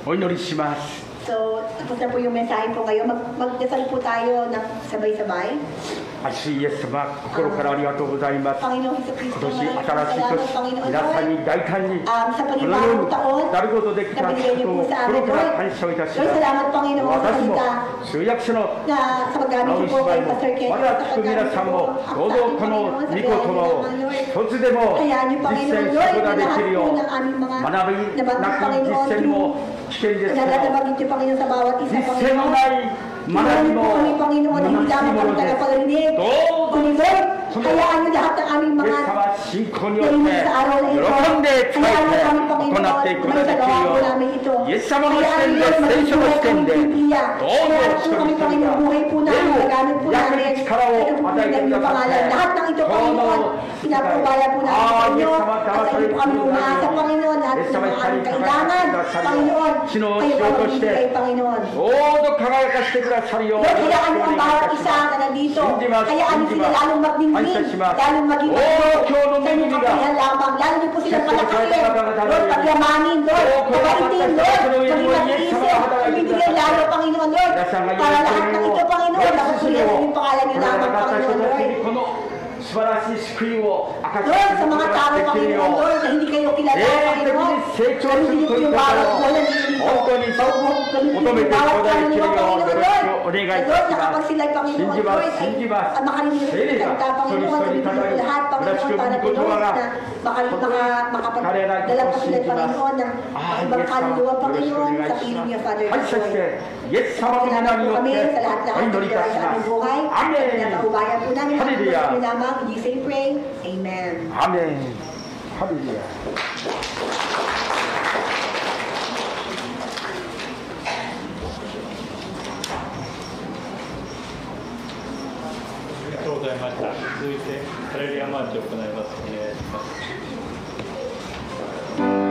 お祈りします。 So, tapos na po yung mensahe po ngayon. Magdasal po tayo ng sabay-sabay. 愛しいイエス様、心からありがとうございます。今年新しい年、皆さんに大胆にこのようになることできたことを心から感謝をいたします。私も集約書の直西舞もまだ聞く皆さんもどうぞこの御言葉を一つでも実践することができるよう、学びなき実践も危険ですけど、実践のない学びも虚しいものです。どうぞhayaan niyo lahat ng aming mga narinig sa araw na ito. Hayaan niyo kami, Panginoon, may sagawa po namin ito. Hayaan niyo maging buhay kami Biblia. Hayaan po kami, Panginoon, buhay po namin, magamit po namin. Ito po po ng pangalan. Lahat ng ito, Panginoon, pinapubaya po namin sa inyo. At sa iyo po kami umaasa, Panginoon, lahat ng mga aming kailangan, Panginoon, kayo pa magbibigay, Panginoon. Lord, hayaan niyo ang bawat isa na nandito. Hayaan niyo sila lalong magdingding. Lalong maging sa inyong kapihan lamang. Lalo niyo po silang palakasin. Lord, pagyamanin, Lord. Pagkaitin, Lord. Maging mag-iisip. Ibigay lalo, Panginoon, Lord. Para lahat ng ito, Panginoon, nakusulit sa inyong pangalan niyo lamang, Panginoon, Lord. Lord, sa mga tao, Panginoon, Lord, na hindi kayo kilala, Panginoon, na hindi niyo yung bawat wala niyo dito. Bawat kami niyo, Panginoon, Lord. Lord, nakapagsilay, Panginoon, Lord, at makalimutin yung salita, Panginoon, sabihin ko lahat, Panginoon, para po, Lord, na makapagdala po sila, Panginoon, ng ibang kaluluwa, Panginoon, sa piling niyo, Father, salamat po kami sa lahat-lahat ng gawin sa aming buhay. Pinapaubayan po namin ang buhay lamang. In Jesus' name pray. Amen. Amen. Hallelujah.続いてハレルヤマーチを行います。お願いします。Oh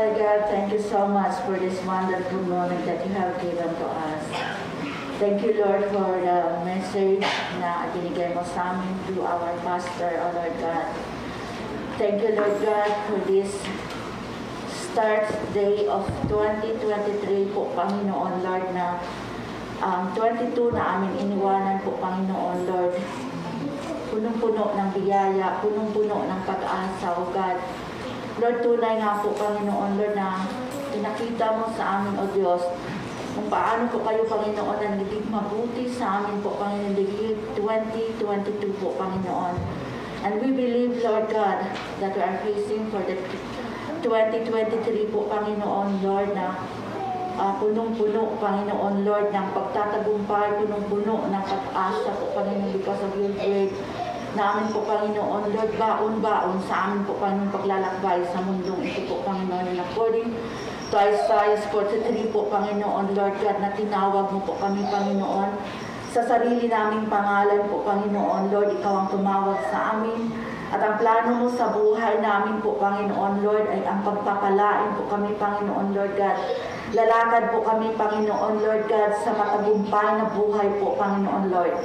Father God, thank you so much for this wonderful moment that you have given to us. Thank you, Lord, for the message na binigay mo sa amin through our pastor, O Lord God. Thank you, Lord God, for this start day of 2023 po, Panginoon, Lord, na 22 na aming iniwanan po, Panginoon, Lord. Punong-puno ng biyaya, punong-puno ng pag-asa, O God. Lord, tunay nga po, Panginoon, Lord, na pinakita mo sa amin, O Diyos, kung paano po kayo, Panginoon, na nagiging mabuti sa amin po, Panginoon, the year 2022 po, Panginoon. And we believe, Lord God, that we are facing for the 2023 po, Panginoon, Lord, na punong-puno, Panginoon, Lord, ng pagtatagumpay, punong-puno ng pag-asa po, Panginoon, because of your word. Namin po, Panginoon, Lord, baon-baon sa amin po, Panginoon, paglalakbay sa mundong ito po, Panginoon, and according to Isaiah 43 po, Panginoon, Lord God, na tinawag mo po kami, Panginoon, sa sarili naming pangalan po, Panginoon, Lord, ikaw ang tumawag sa amin. At ang plano mo sa buhay namin po, Panginoon, Lord, ay ang pagpapalain po kami, Panginoon, Lord God. Lalakad po kami, Panginoon, Lord God, sa matagumpay na buhay po, Panginoon, Lord.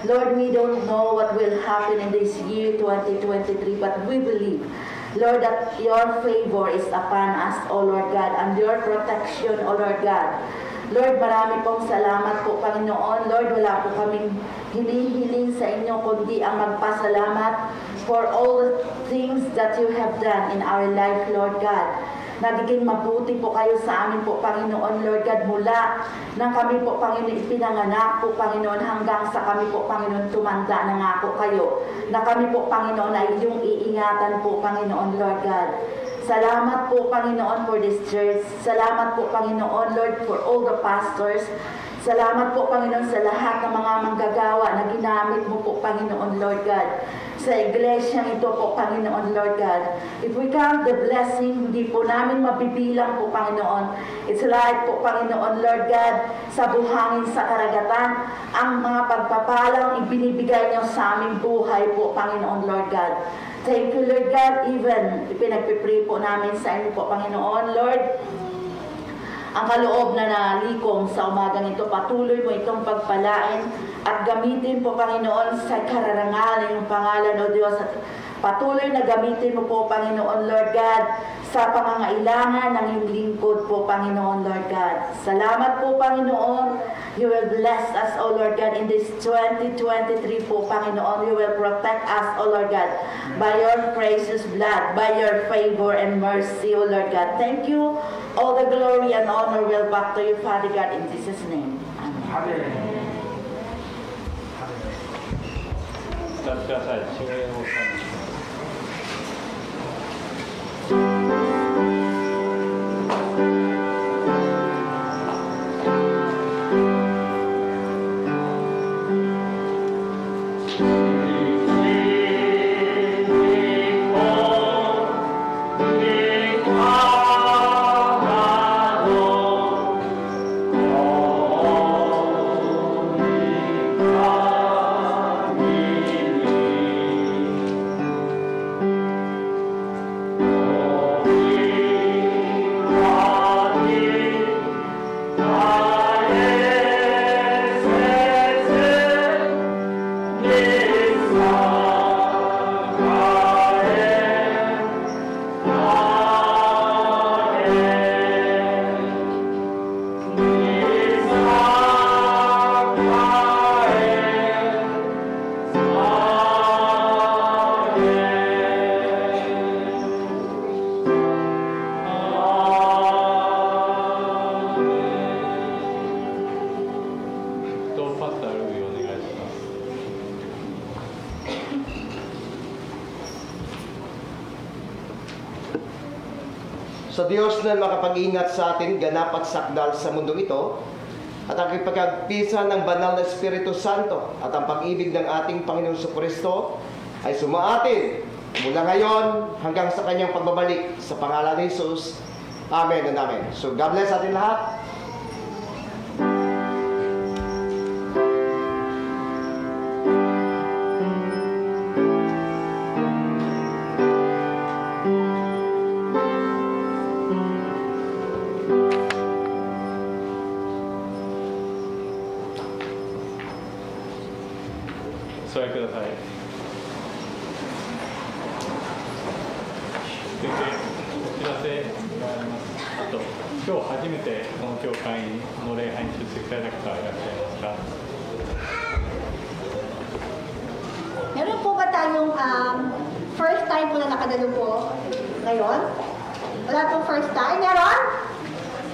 Lord, we don't know what will happen in this year 2023, but we believe, Lord, that your favor is upon us, O Lord God, and your protection, O Lord God. Lord, marami pong salamat po, Panginoon. Lord, wala po kaming hinihiling sa inyo, kundi ang magpasalamat for all the things that you have done in our life, Lord God. Nagiging mabuti po kayo sa amin po, Panginoon, Lord God, mula nang kami po, Panginoon, ipinanganak po, Panginoon, hanggang sa kami po, Panginoon, tumanda na nga po kayo. Na kami po, Panginoon, ay iyong iingatan po, Panginoon, Lord God. Salamat po, Panginoon, for this church. Salamat po, Panginoon, Lord, for all the pastors. Salamat po, Panginoon, sa lahat ng mga manggagawa na ginamit mo po, Panginoon, Lord God. Sa iglesyang ito po, Panginoon, Lord God. If we count the blessing, hindi po namin mabibilang po, Panginoon. It's like po, Panginoon, Lord God, sa buhangin sa karagatan, ang mga pagpapalang ibinibigay niyo sa aming buhay po, Panginoon, Lord God. Thank you, Lord God, even pinagpipray po namin sa inyo po, Panginoon, Lord. Ang kaloob na nalikom sa umagang ito, patuloy mo itong pagpalain at gamitin po, Panginoon, sa kararangal ng pangalan, O Diyos. At patuloy na gamitin mo po, Panginoon, Lord God, sa pangangailangan ng iyong lingkod po, Panginoon, Lord God. Salamat po, Panginoon. You will bless us, O Lord God, in this 2023 po, Panginoon. You will protect us, O Lord God, by your precious blood, by your favor and mercy, O Lord God. Thank you. All the glory and honor will back to you, Father God, in Jesus' name. Amen. Amen. 歌ってください。主演を賛美します。Sa Diyos na makapag-ingat sa atin, ganap at sakdal sa mundong ito, at ang ipagpisa ng banal na Espiritu Santo at ang pag-ibig ng ating Panginoong Jesucristo ay sumaatin mula ngayon hanggang sa kanyang pagbabalik sa pangalan ni Jesus. Amen and amen. So God bless atin lahat. 座りください。続いてお知らせがあります。あと今日初めてこの教会の礼拝に出席された方はいらっしゃいますか。 Meron po ba tayong first time po na nakadalo po ngayon? Wala pong first time? Meron?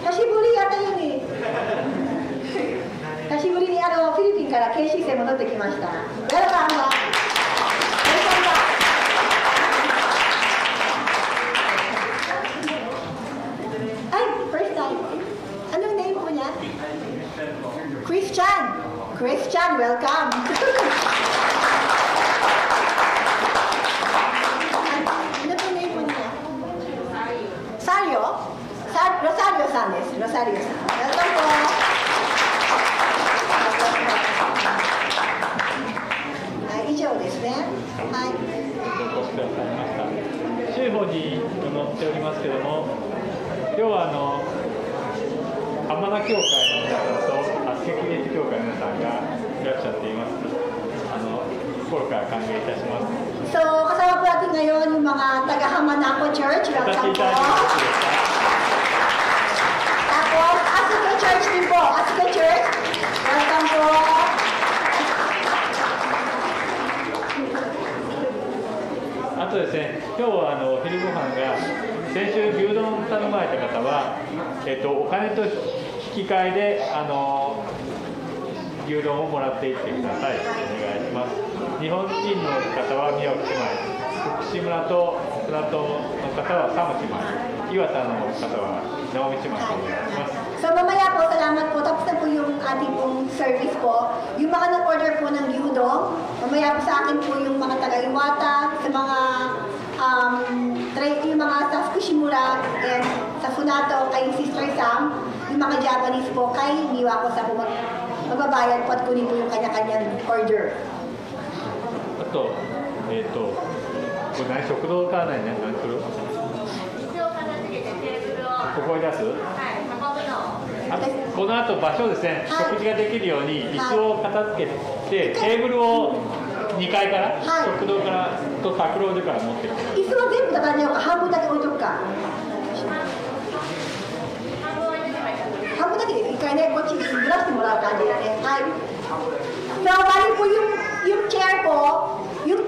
Kashiburi yata yun eh. Kashiburi ni Philippine から KC 生戻ってきました。Welcome back. Welcome back. Ay, first time. Anong name po niya? Christian. Christian, welcome. Rosario さんです。Rosario さん。Welcome po. はい、以上ですね。はい。お越しくださいました。週報に載っておりますけども、今日は浜名教会の皆さんと厚木芸術教会の皆さんがいらっしゃっています。心から歓迎いたします。So, kasama po natin ngayon yung mga taga-Hamanako Church. Welcome po. Tapos, Asuka Church din po. Asuka Church. Welcome po. Aとですね、今日はお昼ご飯が先週牛丼頼まれた方は、お金と引き換えで牛丼をもらっていってください。お願いします。日本人の方は宮脇姉妹、福島と船戸の方は佐野姉妹、岩田の方は直美姉妹とお願いします。So mamaya po, salamat po. Tapos na po yung ating pong service po. Yung mga nag-order po ng gyudon, mamaya po sa akin po yung mga taga-Iwata, sa mga yung mga sa Fukushimura and sa Funato kay Sister Sam, yung mga Japanese po kay Miwa ko sa magbabayad po at kunin po yung kanya-kanyang order. あと、これ何食堂から何来る？ここに出す？あとこの後場所ですね、食事ができるように椅子を片付けて、テーブルを2階から、食堂からと卓老所から持ってきて。椅子は全部だからね、半分だけ置いとくか。半分だけで1回ね、こっちにずらしてもらう感じだね。はい。So, bali po yung chair po, yung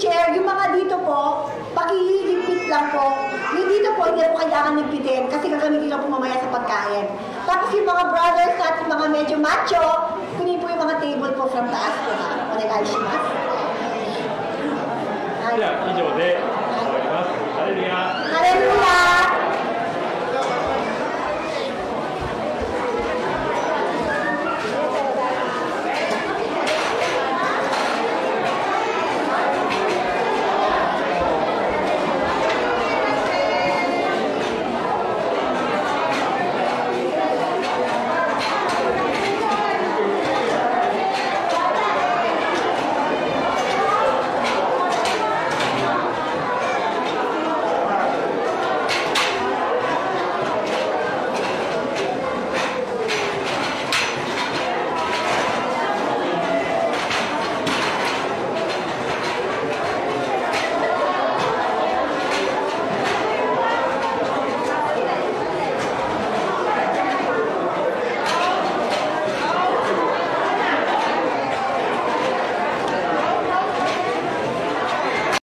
mga dito po, pakililigpit lang po. Yung dito po, hindi na po kailangan ligpitin kasi gagamitin lang po mamaya sa pagkain. Tapos yung mga brothers natin, mga medyo macho, kunin po yung mga table po from taas po ha. Onegai shimasu. じゃあ以上で